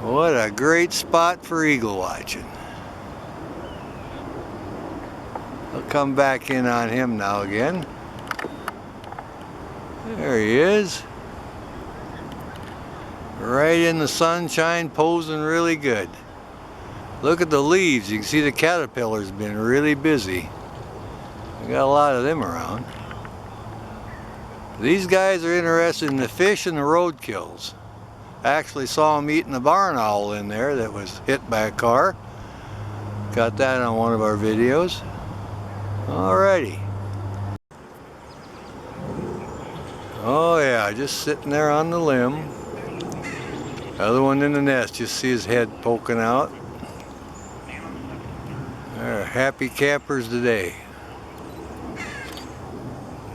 What a great spot for eagle watching. I'll come back in on him now again. There he is. Right in the sunshine, posing really good. Look at the leaves. You can see the caterpillars been really busy. We got a lot of them around. These guys are interested in the fish and the roadkills. I actually saw them eating a barn owl in there that was hit by a car. Got that on one of our videos. Alrighty. Oh yeah, just sitting there on the limb. Other one in the nest, just see his head poking out. They're happy campers today.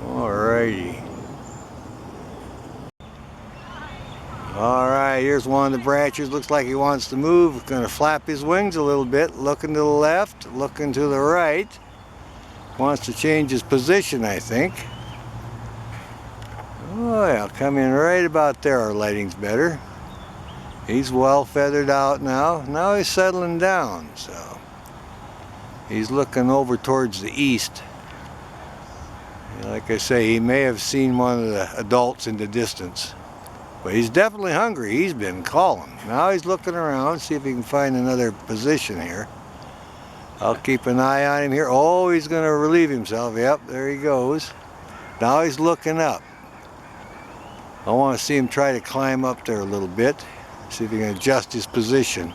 Alrighty. Alright, here's one of the branches. Looks like he wants to move. Gonna flap his wings a little bit. Looking to the left, looking to the right. Wants to change his position, I think. Oh yeah, come in right about there. Our lighting's better. He's well feathered out now. Now he's settling down, so he's looking over towards the east. Like I say, he may have seen one of the adults in the distance. But he's definitely hungry. He's been calling. Now he's looking around, see if he can find another position here. I'll keep an eye on him here. Oh, he's going to relieve himself. Yep, there he goes. Now he's looking up. I want to see him try to climb up there a little bit. See if he can adjust his position.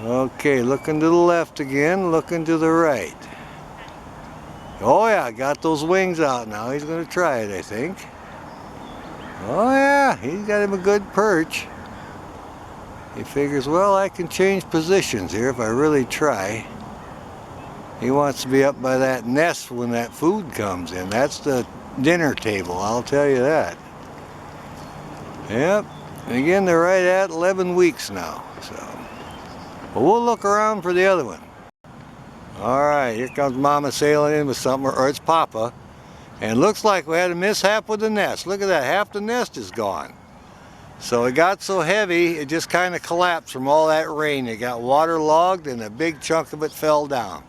Okay, looking to the left again, looking to the right. Oh yeah, got those wings out now. He's going to try it, I think. Oh yeah, he's got him a good perch. He figures, well, I can change positions here if I really try. He wants to be up by that nest when that food comes in. That's the dinner table, I'll tell you that. Yep, and again, they're right at 11 weeks now. So, but we'll look around for the other one. All right, here comes Mama sailing in with something, or it's Papa. And looks like we had a mishap with the nest. Look at that, half the nest is gone. So it got so heavy, it just kind of collapsed from all that rain. It got waterlogged and a big chunk of it fell down.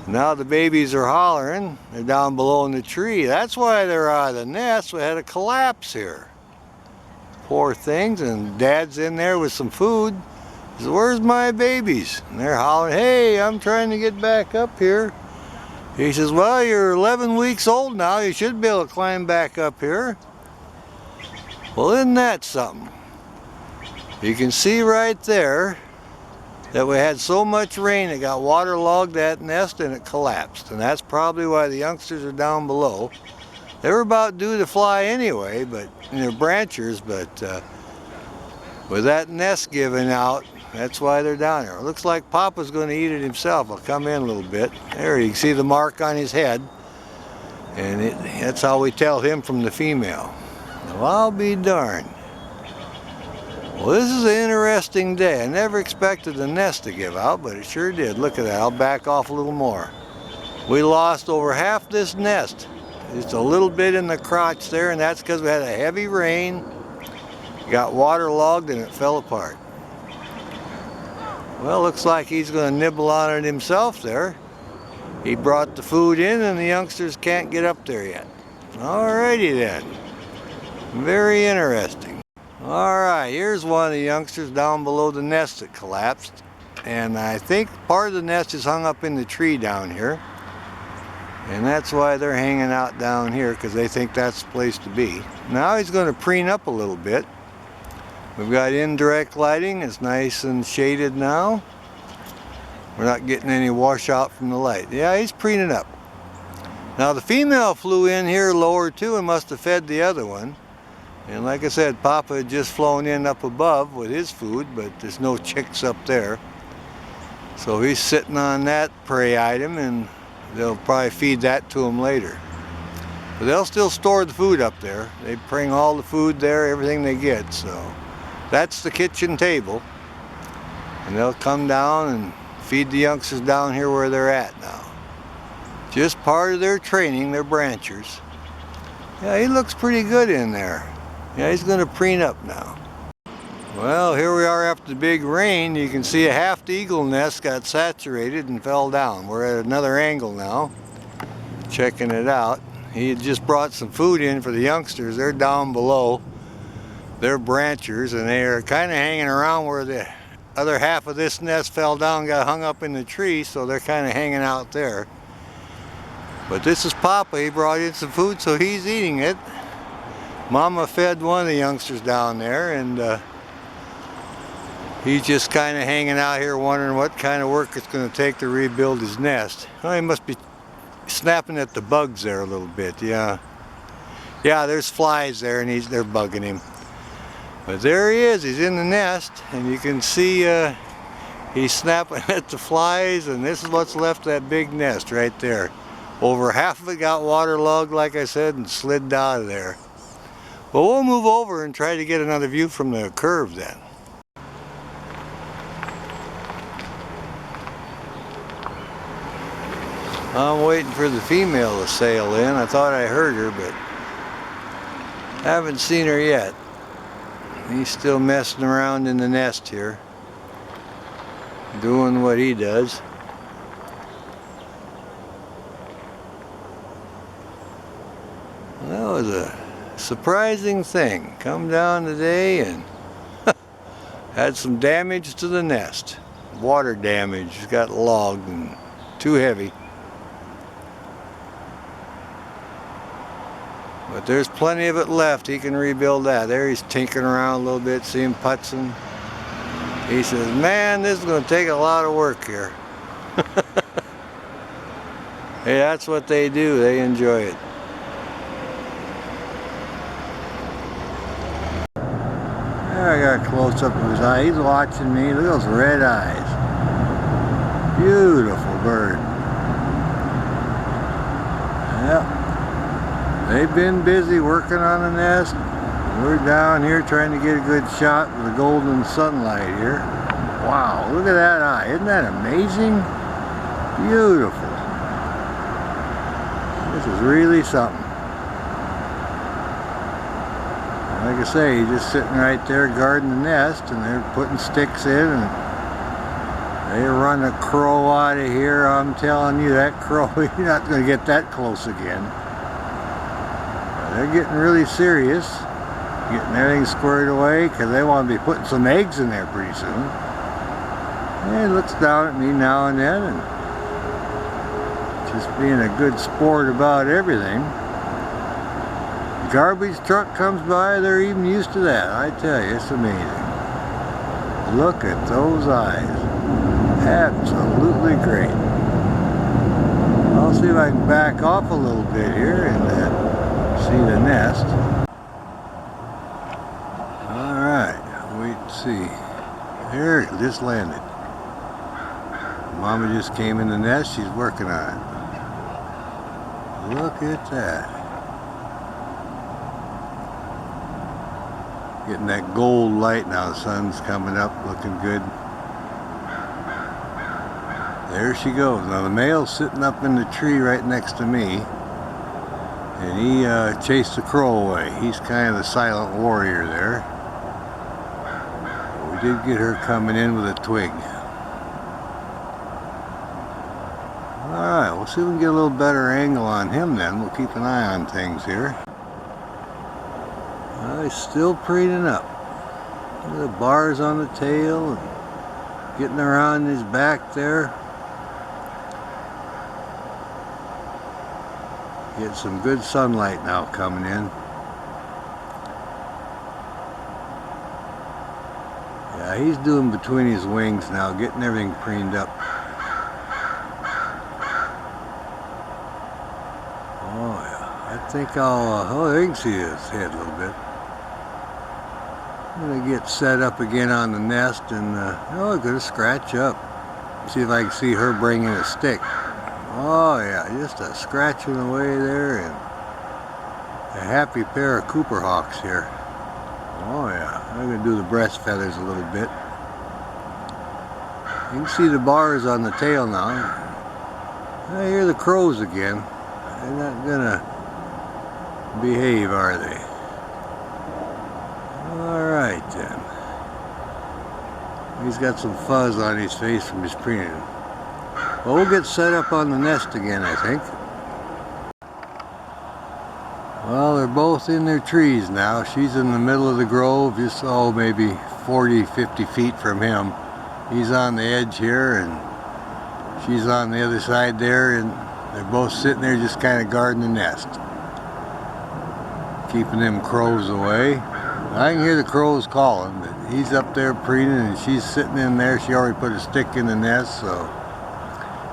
Now the babies are hollering. They're down below in the tree. That's why they're out of the nest. We had a collapse here. Poor things, and Dad's in there with some food. He says, where's my babies? And they're hollering, hey, I'm trying to get back up here. He says, well, you're 11 weeks old now. You should be able to climb back up here. Well, isn't that something? You can see right there that we had so much rain it got waterlogged that nest and it collapsed. And that's probably why the youngsters are down below. They were about due to fly anyway, but in their branchers, but with that nest giving out, that's why they're down here. It looks like Papa's going to eat it himself. I'll come in a little bit. There, you can see the mark on his head. And that's how we tell him from the female. Well, I'll be darned. Well, this is an interesting day. I never expected the nest to give out, but it sure did. Look at that. I'll back off a little more. We lost over half this nest. Just a little bit in the crotch there, and that's because we had a heavy rain. Got waterlogged and it fell apart. Well, looks like he's going to nibble on it himself there. He brought the food in and the youngsters can't get up there yet. Alrighty then. Very interesting. Alright, here's one of the youngsters down below the nest that collapsed. And I think part of the nest is hung up in the tree down here. And that's why they're hanging out down here, because they think that's the place to be. Now he's going to preen up a little bit. We've got indirect lighting. It's nice and shaded now. We're not getting any washout from the light. Yeah, he's preening up. Now the female flew in here lower too and must have fed the other one. And like I said, Papa had just flown in up above with his food, but there's no chicks up there. So he's sitting on that prey item and they'll probably feed that to him later. But they'll still store the food up there. They bring all the food there, everything they get, so. That's the kitchen table, and they'll come down and feed the youngsters down here where they're at now. Just part of their training, their branchers. Yeah, he looks pretty good in there. Yeah, he's going to preen up now. Well, here we are after the big rain. You can see a half eagle nest got saturated and fell down. We're at another angle now, checking it out. He had just brought some food in for the youngsters. They're down below. They're branchers, and they are kind of hanging around where the other half of this nest fell down, got hung up in the tree, so they're kind of hanging out there. But this is Papa. He brought in some food, so he's eating it. Mama fed one of the youngsters down there, and he's just kind of hanging out here wondering what kind of work it's going to take to rebuild his nest. Oh, he must be snapping at the bugs there a little bit, yeah. Yeah, there's flies there, and they're bugging him. But there he is, he's in the nest, and you can see he's snapping at the flies, and this is what's left of that big nest right there. Over half of it got waterlogged, like I said, and slid out of there. But we'll move over and try to get another view from the curve then. I'm waiting for the female to sail in. I thought I heard her, but haven't seen her yet. He's still messing around in the nest here, doing what he does. That was a surprising thing. Come down today and had some damage to the nest. Water damage. It got logged and too heavy. But there's plenty of it left. He can rebuild that. There he's tinkering around a little bit, see him putzing. He says, man, this is going to take a lot of work here. Hey, that's what they do. They enjoy it. There, I got a close-up of his eye. He's watching me. Look at those red eyes. Beautiful bird. Yep. They've been busy working on the nest. We're down here trying to get a good shot with the golden sunlight here. Wow, look at that eye. Isn't that amazing? Beautiful. This is really something. Like I say, he's just sitting right there guarding the nest, and they're putting sticks in, and they run a crow out of here. I'm telling you, that crow, you're not going to get that close again. They're getting really serious, getting everything squared away, because they want to be putting some eggs in there pretty soon. And he looks down at me now and then, and just being a good sport about everything. Garbage truck comes by, they're even used to that. I tell you, it's amazing. Look at those eyes. Absolutely great. I'll see if I can back off a little bit here and see the nest. Alright, wait and see. There, it just landed. Mama just came in the nest, she's working on it. Look at that. Getting that gold light now, the sun's coming up, looking good. There she goes. Now the male's sitting up in the tree right next to me. And he chased the crow away. He's kind of the silent warrior there. But we did get her coming in with a twig. Alright, we'll see if we can get a little better angle on him then. We'll keep an eye on things here. He's still preening up. Look at the bars on the tail and getting around his back there. Get some good sunlight now coming in. Yeah, he's doing between his wings now, getting everything preened up. Oh yeah, I think I'll, oh, there you can see his head a little bit. I'm gonna get set up again on the nest and, oh, I'm gonna scratch up. See if I can see her bringing a stick. Oh yeah, just a scratching away there, and a happy pair of Cooper Hawks here. Oh yeah, I'm going to do the breast feathers a little bit. You can see the bars on the tail now. I hear the crows again. They're not going to behave, are they? Alright then. He's got some fuzz on his face from his preening. Well, we'll get set up on the nest again, I think. Well, they're both in their trees now. She's in the middle of the grove, just maybe 40, 50 feet from him. He's on the edge here and she's on the other side there, and they're both sitting there just kind of guarding the nest, keeping them crows away. I can hear the crows calling, but he's up there preening and she's sitting in there. She already put a stick in the nest, so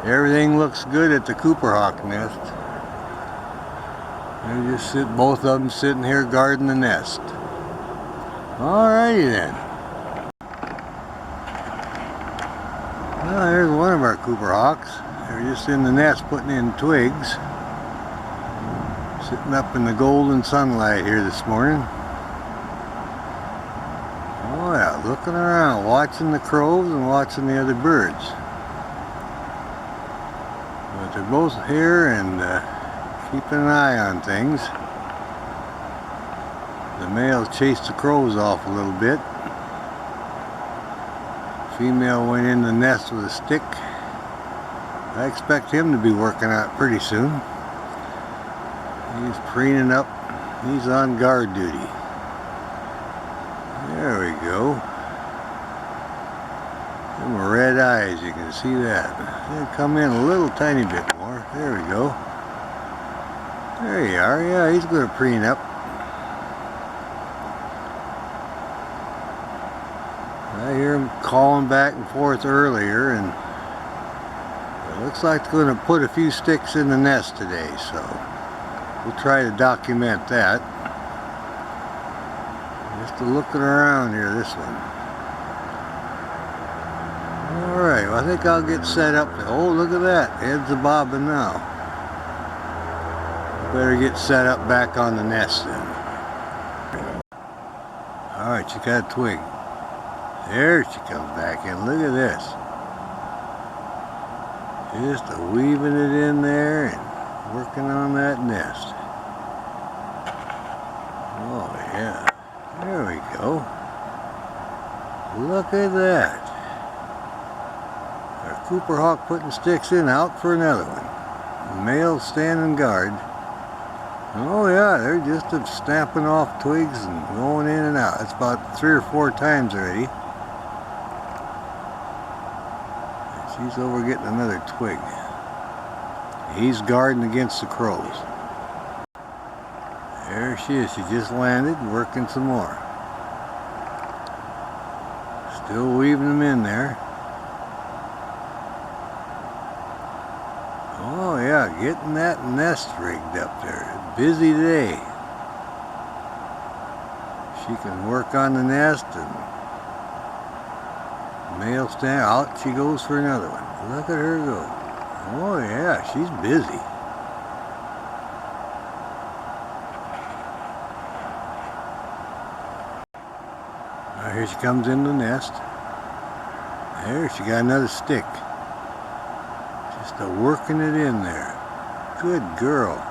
everything looks good at the Cooper hawk nest. They're just both of them sitting here guarding the nest. Alrighty then. Well, there's one of our Cooper hawks. They're just in the nest putting in twigs. Sitting up in the golden sunlight here this morning. Oh yeah, looking around, watching the crows and watching the other birds. But they're both here and keeping an eye on things. The male chased the crows off a little bit. Female went in the nest with a stick. I expect him to be working out pretty soon. He's preening up. He's on guard duty. There we go. Them red eyes, you can see that. They'll come in a little tiny bit more. There we go. There you are. Yeah, he's going to preen up. I hear him calling back and forth earlier, and it looks like they're going to put a few sticks in the nest today, so we'll try to document that. Just looking around here, this one. Alright, well, I think I'll get set up. Oh, look at that. Heads are bobbing now. Better get set up back on the nest then. Alright, she got a twig. There she comes back in. Look at this. Just weaving it in there and working on that nest. Oh yeah. There we go. Look at that. Our Cooper hawk putting sticks in, out for another one. The male standing guard. Oh yeah, they're just snapping off twigs and going in and out. It's about 3 or 4 times already. She's over getting another twig. He's guarding against the crows. There she is. She just landed, working some more. Still weaving them in there. Oh yeah, getting that nest rigged up there. Busy day. She can work on the nest and male stand out. She goes for another one. Look at her go. Oh yeah, she's busy. Now here she comes in the nest. There, she got another stick. Just working it in there. Good girl.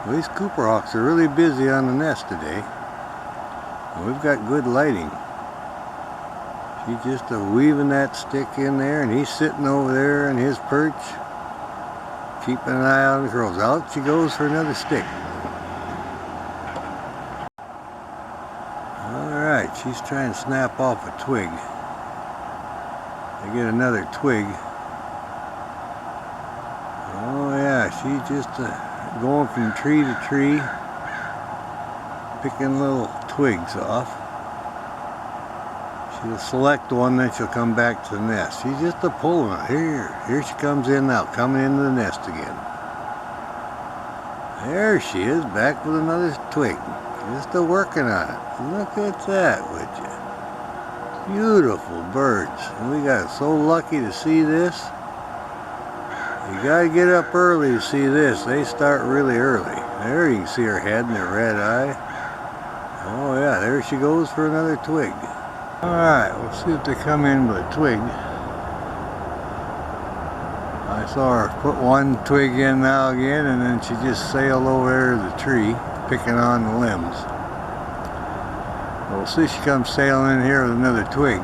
Well, these Cooper hawks are really busy on the nest today. And we've got good lighting. She's just weaving that stick in there, and he's sitting over there in his perch, keeping an eye on the crows. Out she goes for another stick. Alright, she's trying to snap off a twig. I get another twig. Oh yeah, she's just going from tree to tree, picking little twigs off. She'll select one, then she'll come back to the nest. She's just pulling it. Here she comes in now, coming into the nest again. There she is, back with another twig. Just working on it. Look at that, would you? Beautiful birds. And we got so lucky to see this. You gotta get up early to see this. They start really early. There you can see her head and her red eye. Oh yeah, there she goes for another twig. Alright, we'll see if they come in with a twig. I saw her put one twig in now again, and then she just sailed over there to the tree, picking on the limbs. We'll see if she comes sailing in here with another twig.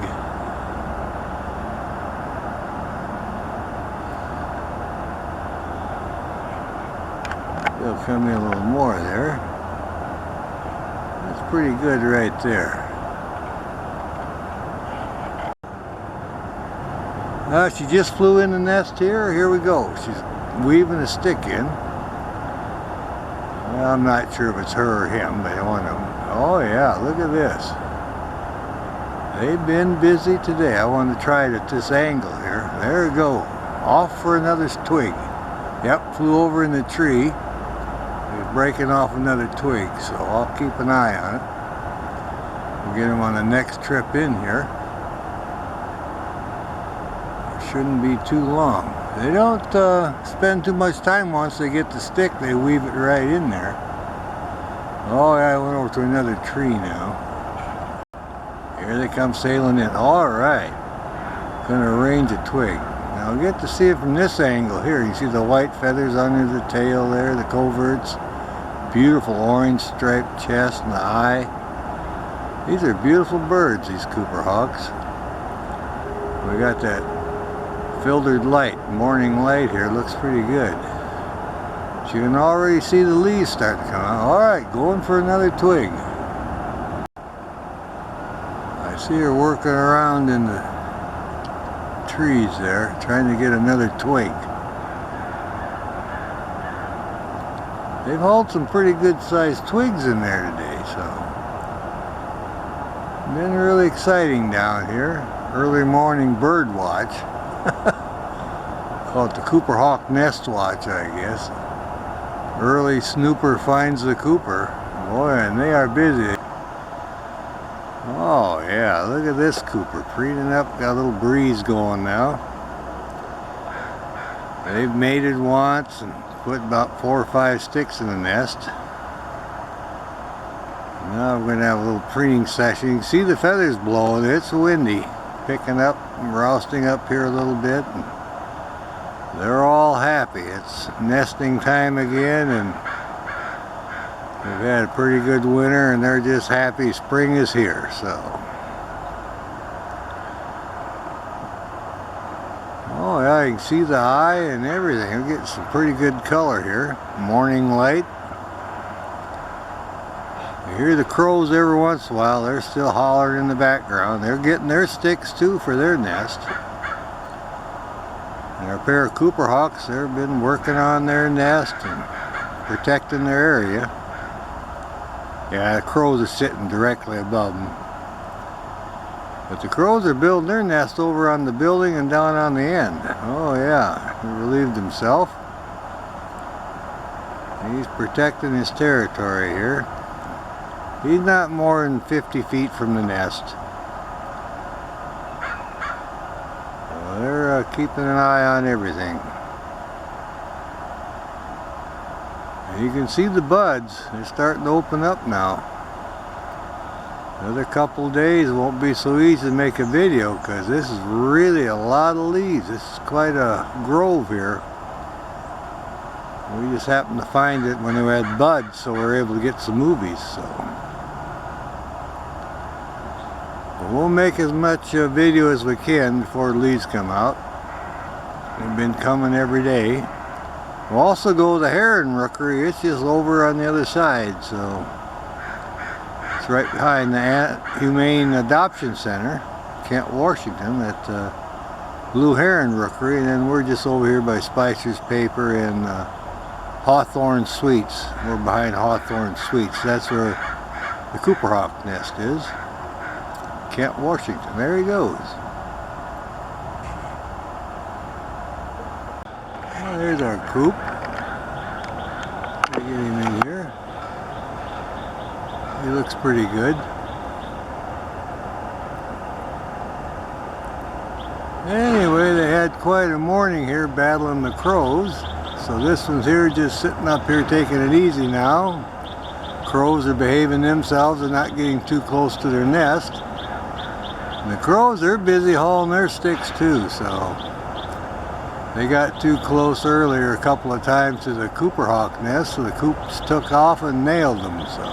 They'll come in a little more there. pretty good right there. She just flew in the nest here. Here we go. She's weaving a stick in. Well, I'm not sure if it's her or him, but I want to. Oh yeah, look at this. They've been busy today. I want to try it at this angle here. There we go. Off for another twig. Yep, flew over in the tree. He's breaking off another twig, so I'll keep an eye on it. We'll get him on the next trip in here. Shouldn't be too long. They don't spend too much time once they get the stick. They weave it right in there. Oh yeah, I went over to another tree now. Here they come sailing in. All right, gonna arrange a twig. Now we get to see it from this angle here. You see the white feathers under the tail there, the coverts. Beautiful orange striped chest and the eye. These are beautiful birds, these Cooper Hawks. We got that filtered light, morning light here, looks pretty good. You can already see the leaves start to come out. Alright, going for another twig. I see her working around in the trees there, trying to get another twig. They've hauled some pretty good sized twigs in there today, so been really exciting down here. Early morning bird watch. Call it the Cooper Hawk Nest Watch, I guess. Early snooper finds the Cooper. Boy, and they are busy. Oh yeah, look at this Cooper. Preening up, got a little breeze going now. They've mated once and put about 4 or 5 sticks in the nest. Now we're going to have a little preening session. You can see the feathers blowing. It's windy. Picking up and rousting up here a little bit. And they're all happy. It's nesting time again, and we've had a pretty good winter, and they're just happy spring is here. So, oh yeah, you can see the eye and everything. We're getting some pretty good color here. Morning light. You hear the crows every once in a while. They're still hollering in the background. They're getting their sticks too for their nest. And our pair of Cooper Hawks, they've been working on their nest and protecting their area. Yeah, the crows are sitting directly above them. But the crows are building their nest over on the building and down on the end. Oh yeah, he relieved himself. He's protecting his territory here. He's not more than 50 feet from the nest. So they're keeping an eye on everything. And you can see the buds. They're starting to open up now. Another couple of days won't be so easy to make a video because this is really a lot of leaves. This is quite a grove here. We just happened to find it when we had buds, so we were able to get some movies. So we'll make as much video as we can before the leaves come out. They've been coming every day. We'll also go to the heron rookery. It's just over on the other side, so it's right behind the Humane Adoption Center, Kent, Washington, at Blue Heron Rookery, and then we're just over here by Spicer's Paper and Hawthorne Suites. We're behind Hawthorne Suites. That's where the Cooper Hawk nest is. Kent, Washington. There he goes. Well, there's our coop. Get him in here. He looks pretty good. Anyway, they had quite a morning here battling the crows. So this one's here just sitting up here taking it easy now. Crows are behaving themselves and not getting too close to their nest. And the crows, they're busy hauling their sticks too, so they got too close earlier a couple of times to the Cooper Hawk nest, so the coops took off and nailed them. So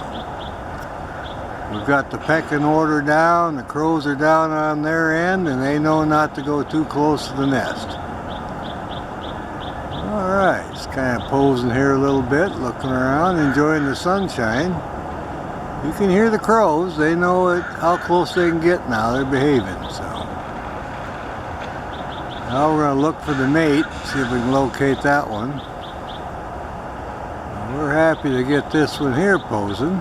we've got the pecking order down, the crows are down on their end, and they know not to go too close to the nest. Alright, just kind of posing here a little bit, looking around, enjoying the sunshine. You can hear the crows. They know how close they can get now. They're behaving, so. Now we're going to look for the mate, see if we can locate that one. We're happy to get this one here posing.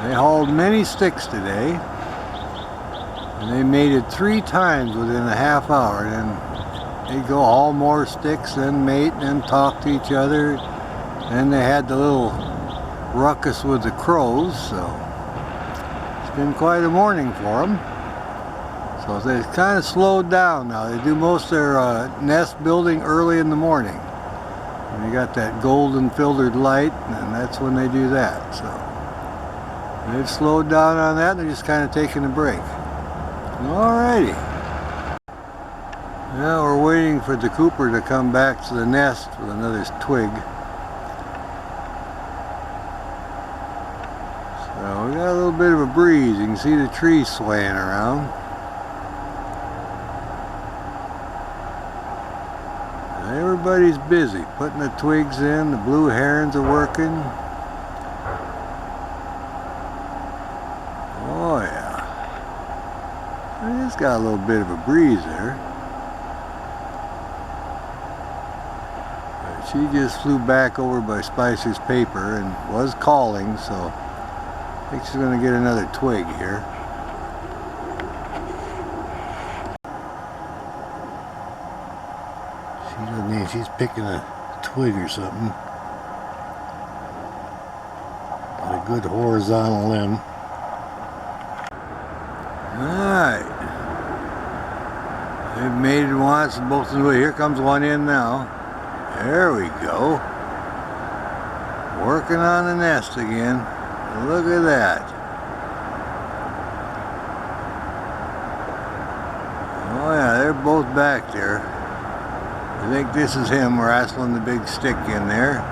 They hauled many sticks today, and they mated 3 times within a half hour. Then they'd go haul more sticks, then mate, then talk to each other. Then they had the little ruckus with the crows, so it's been quite a morning for them. So they've kind of slowed down now. They do most of their nest building early in the morning. And you got that golden filtered light, and that's when they do that. So they've slowed down on that, and they're just kind of taking a break. Alrighty. Now we're waiting for the Cooper to come back to the nest with another twig. So we got a little bit of a breeze. You can see the trees swaying around. Everybody's busy putting the twigs in. The blue herons are working. Oh yeah. It just got a little bit of a breeze there. But she just flew back over by Spicer's paper and was calling, so I think she's going to get another twig here. She's picking a twig or something. Got a good horizontal limb. Alright. They've mated once, both in the way. Here comes one in now. There we go. Working on the nest again. Look at that. Oh yeah, they're both back there. I think this is him wrestling the big stick in there.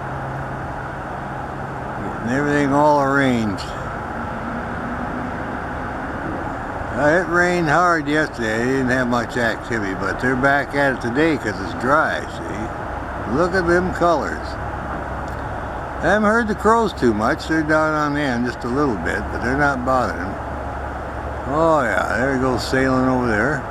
Getting everything all arranged. It rained hard yesterday. They didn't have much activity, but they're back at it today because it's dry, see? Look at them colors. I haven't heard the crows too much. They're down on the end just a little bit, but they're not bothering. Oh yeah, there he goes sailing over there.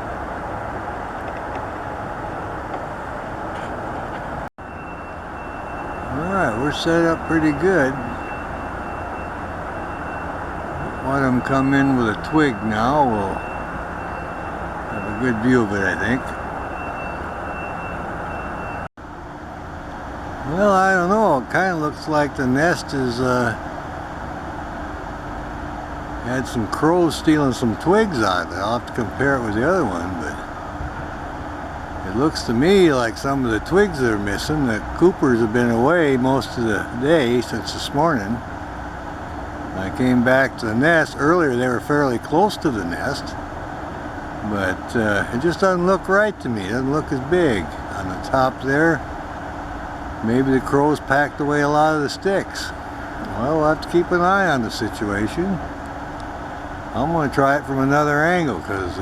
Alright, we're set up pretty good. Want them come in with a twig now. We'll have a good view of it, I think. Well, I don't know. It kind of looks like the nest is had some crows stealing some twigs out of it. I'll have to compare it with the other one, but it looks to me like some of the twigs that are missing. The Coopers have been away most of the day since this morning. I came back to the nest earlier. They were fairly close to the nest, but it just doesn't look right to me. It doesn't look as big on the top there. Maybe the crows packed away a lot of the sticks. Well, we'll have to keep an eye on the situation. I'm going to try it from another angle because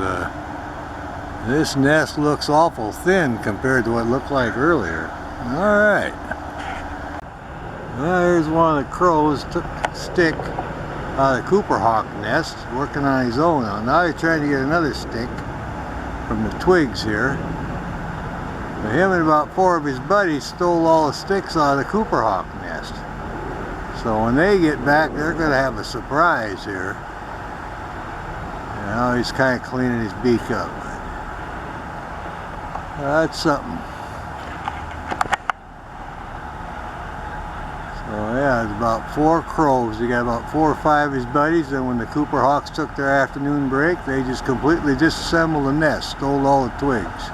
this nest looks awful thin compared to what it looked like earlier. Alright. Well, here's one of the crows. Took a stick out of the Cooper hawk nest, working on his own. Now he's trying to get another stick from the twigs here. But him and about 4 of his buddies stole all the sticks out of the Cooper hawk nest. So when they get back, they're going to have a surprise here. You know, he's kind of cleaning his beak up. That's something. So yeah, it's about 4 crows. He got about 4 or 5 of his buddies, and when the Cooper hawks took their afternoon break, they just completely disassembled the nest, stole all the twigs.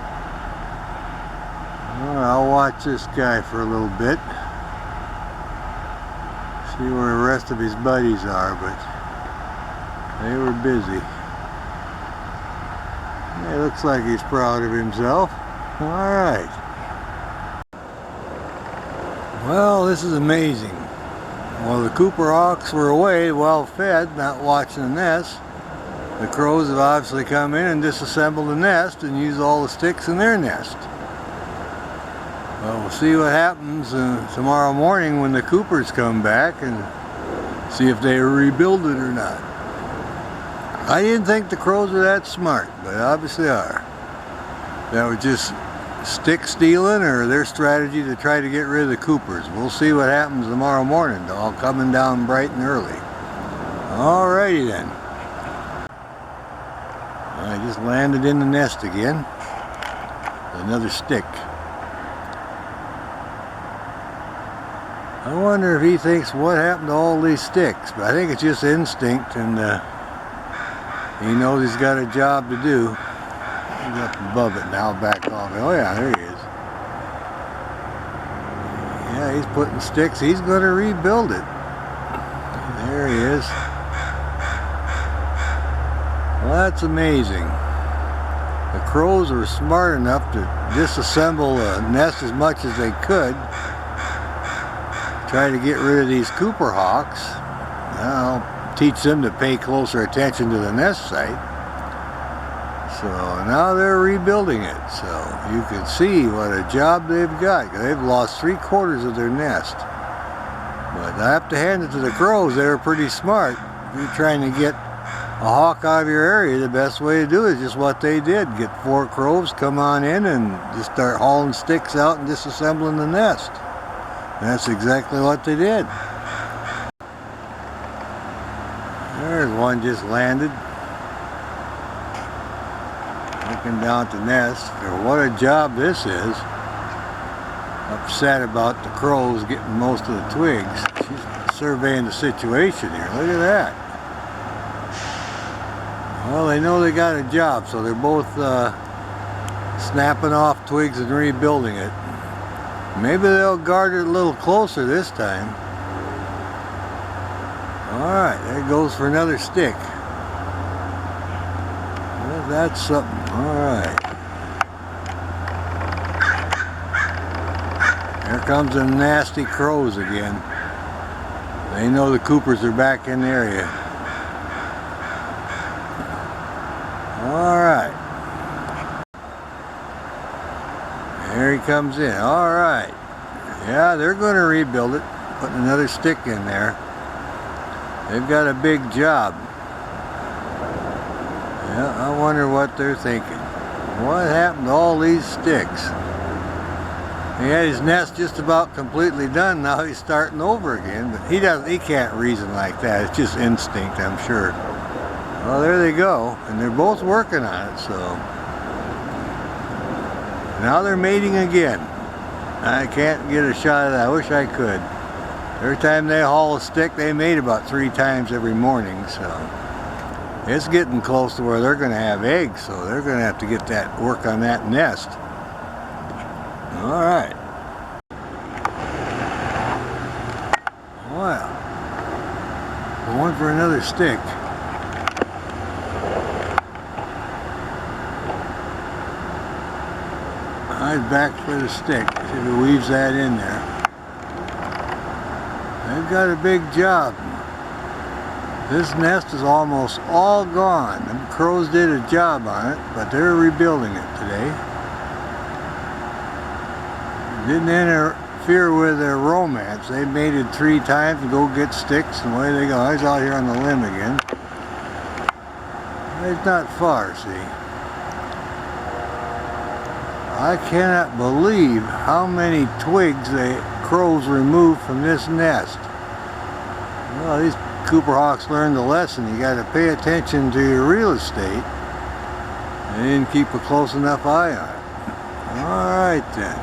Well, I'll watch this guy for a little bit. See where the rest of his buddies are, but they were busy. It looks like he's proud of himself. Alright. Well, this is amazing. While the Cooper hawks were away, well fed, not watching the nest, the crows have obviously come in and disassembled the nest and used all the sticks in their nest. Well, we'll see what happens tomorrow morning when the Coopers come back and See if they rebuild it or not. I didn't think the crows were that smart, but obviously are. That was just stick stealing or their strategy to try to get rid of the coopers. We'll see what happens tomorrow morning, all coming down bright and early. Alrighty then. I just landed in the nest again. Another stick. I wonder if he thinks what happened to all these sticks, but I think it's just instinct, and he knows he's got a job to do. He's up above it now, back off. Oh yeah, there he is. Yeah, he's putting sticks. He's going to rebuild it. There he is. Well, that's amazing. The crows were smart enough to disassemble the nest as much as they could. Try to get rid of these Cooper hawks. I'll teach them to pay closer attention to the nest site. So now they're rebuilding it. So you can see what a job they've got. They've lost 3/4 of their nest. But I have to hand it to the crows. They were pretty smart. If you're trying to get a hawk out of your area, the best way to do it is just what they did. Get 4 crows, come on in, and just start hauling sticks out and disassembling the nest. And that's exactly what they did. There's one just landed. Looking down at the nest. What a job this is. Upset about the crows getting most of the twigs. She's surveying the situation here. Look at that. Well, they know they got a job, so they're both snapping off twigs and rebuilding it. Maybe they'll guard it a little closer this time. Alright, there goes for another stick. Well, that's something. Alright. Here comes the nasty crows again. They know the coopers are back in the area. Alright. There he comes in. Alright. Yeah, they're going to rebuild it. Putting another stick in there. They've got a big job. Yeah, I wonder what they're thinking. What happened to all these sticks? He had his nest just about completely done. Now he's starting over again. But he can't reason like that. It's just instinct, I'm sure. Well, there they go. And they're both working on it, so. Now they're mating again. I can't get a shot of that. I wish I could. Every time they haul a stick, they mate about 3 times every morning, so. It's getting close to where they're going to have eggs, so they're going to have to get that work on that nest. Alright. Well, going for another stick. Eyes back for the stick. See if he weaves that in there. They've got a big job. This nest is almost all gone. The crows did a job on it, but they're rebuilding it today. Didn't interfere with their romance. They mated 3 times to go get sticks, and away they go. He's out here on the limb again. He's not far, see. I cannot believe how many twigs the crows removed from this nest. Well, these Cooper hawks learned the lesson. You got to pay attention to your real estate and keep a close enough eye on it. Alright then.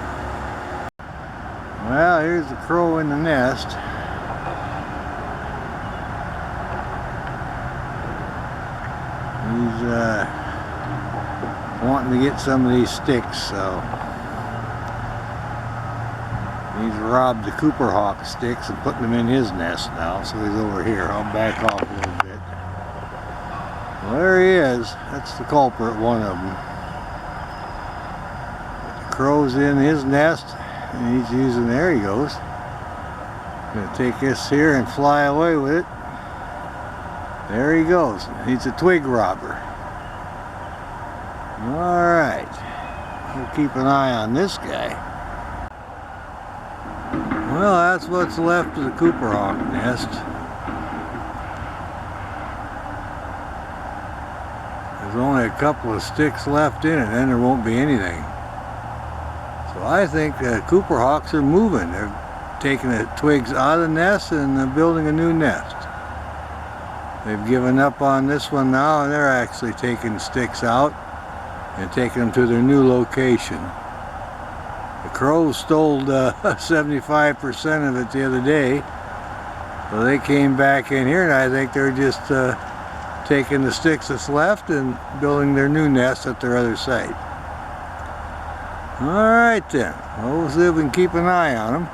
Well, here's the crow in the nest. He's wanting to get some of these sticks, so he's robbed the Cooper hawk sticks and putting them in his nest now, so he's over here. I'll back off a little bit. Well, there he is. That's the culprit, one of them. The crow's in his nest, and he's using, there he goes. Gonna take this here and fly away with it. There he goes. He's a twig robber. Alright, we'll keep an eye on this guy. Well, that's what's left of the Cooper hawk nest. There's only a couple of sticks left in it, then there won't be anything. So I think the Cooper hawks are moving. They're taking the twigs out of the nest and building a new nest. They've given up on this one now, and they're actually taking sticks out and taking them to their new location. The crows stole 75% of it the other day, so they came back in here, and I think they're just taking the sticks that's left and building their new nest at their other site. Alright then, we'll see if we can keep an eye on them.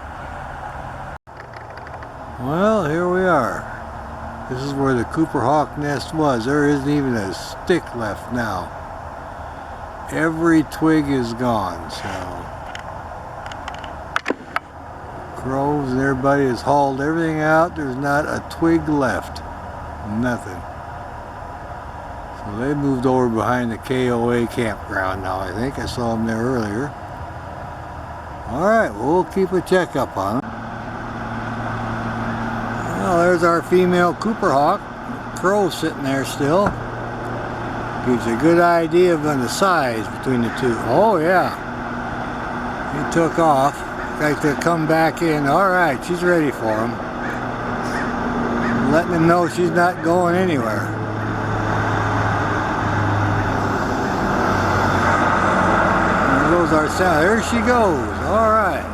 Well, here we are. This is where the Cooper hawk nest was. There isn't even a stick left now. Every twig is gone, so crows and everybody has hauled everything out. There's not a twig left. Nothing. So they moved over behind the KOA campground now, I think. I saw them there earlier. Alright, we'll keep a checkup on them. Well, there's our female Cooper hawk. Crow sitting there still. Gives you a good idea of the size between the two. Oh yeah. He took off. Like to come back in. Alright, she's ready for him. Letting him know she's not going anywhere. There goes our sound. There she goes. Alright.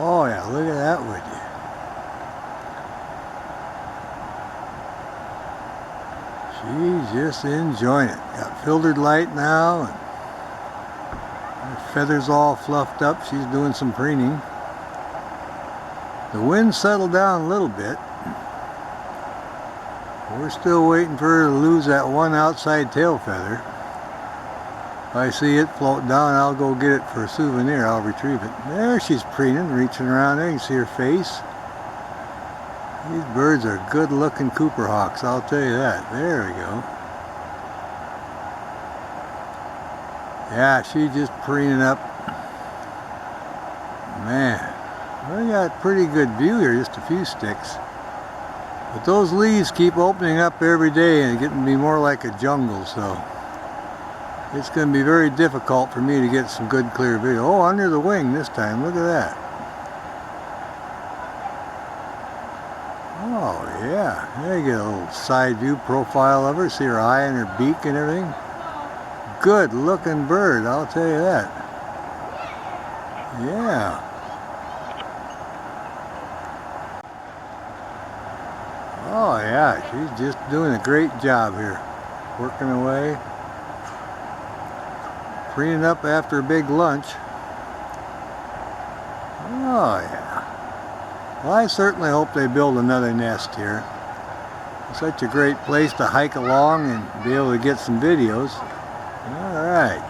Oh yeah, look at that, would you? She's just enjoying it. Got filtered light now, and her feathers all fluffed up. She's doing some preening. The wind settled down a little bit. We're still waiting for her to lose that one outside tail feather. If I see it floating down, I'll go get it for a souvenir. I'll retrieve it. There she's preening, reaching around there. You can see her face. These birds are good looking Cooper hawks, I'll tell you that. There we go. Yeah, she's just preening up. Man, we got a pretty good view here, just a few sticks. But those leaves keep opening up every day and getting to be more like a jungle, so it's going to be very difficult for me to get some good clear video. Oh, under the wing this time, look at that. Oh yeah, there you get a little side view profile of her. See her eye and her beak and everything. Good looking bird, I'll tell you that. Yeah. Oh yeah, she's just doing a great job here. Working away. Preening up after a big lunch. Oh yeah. Well, I certainly hope they build another nest here. It's such a great place to hike along and be able to get some videos. All right.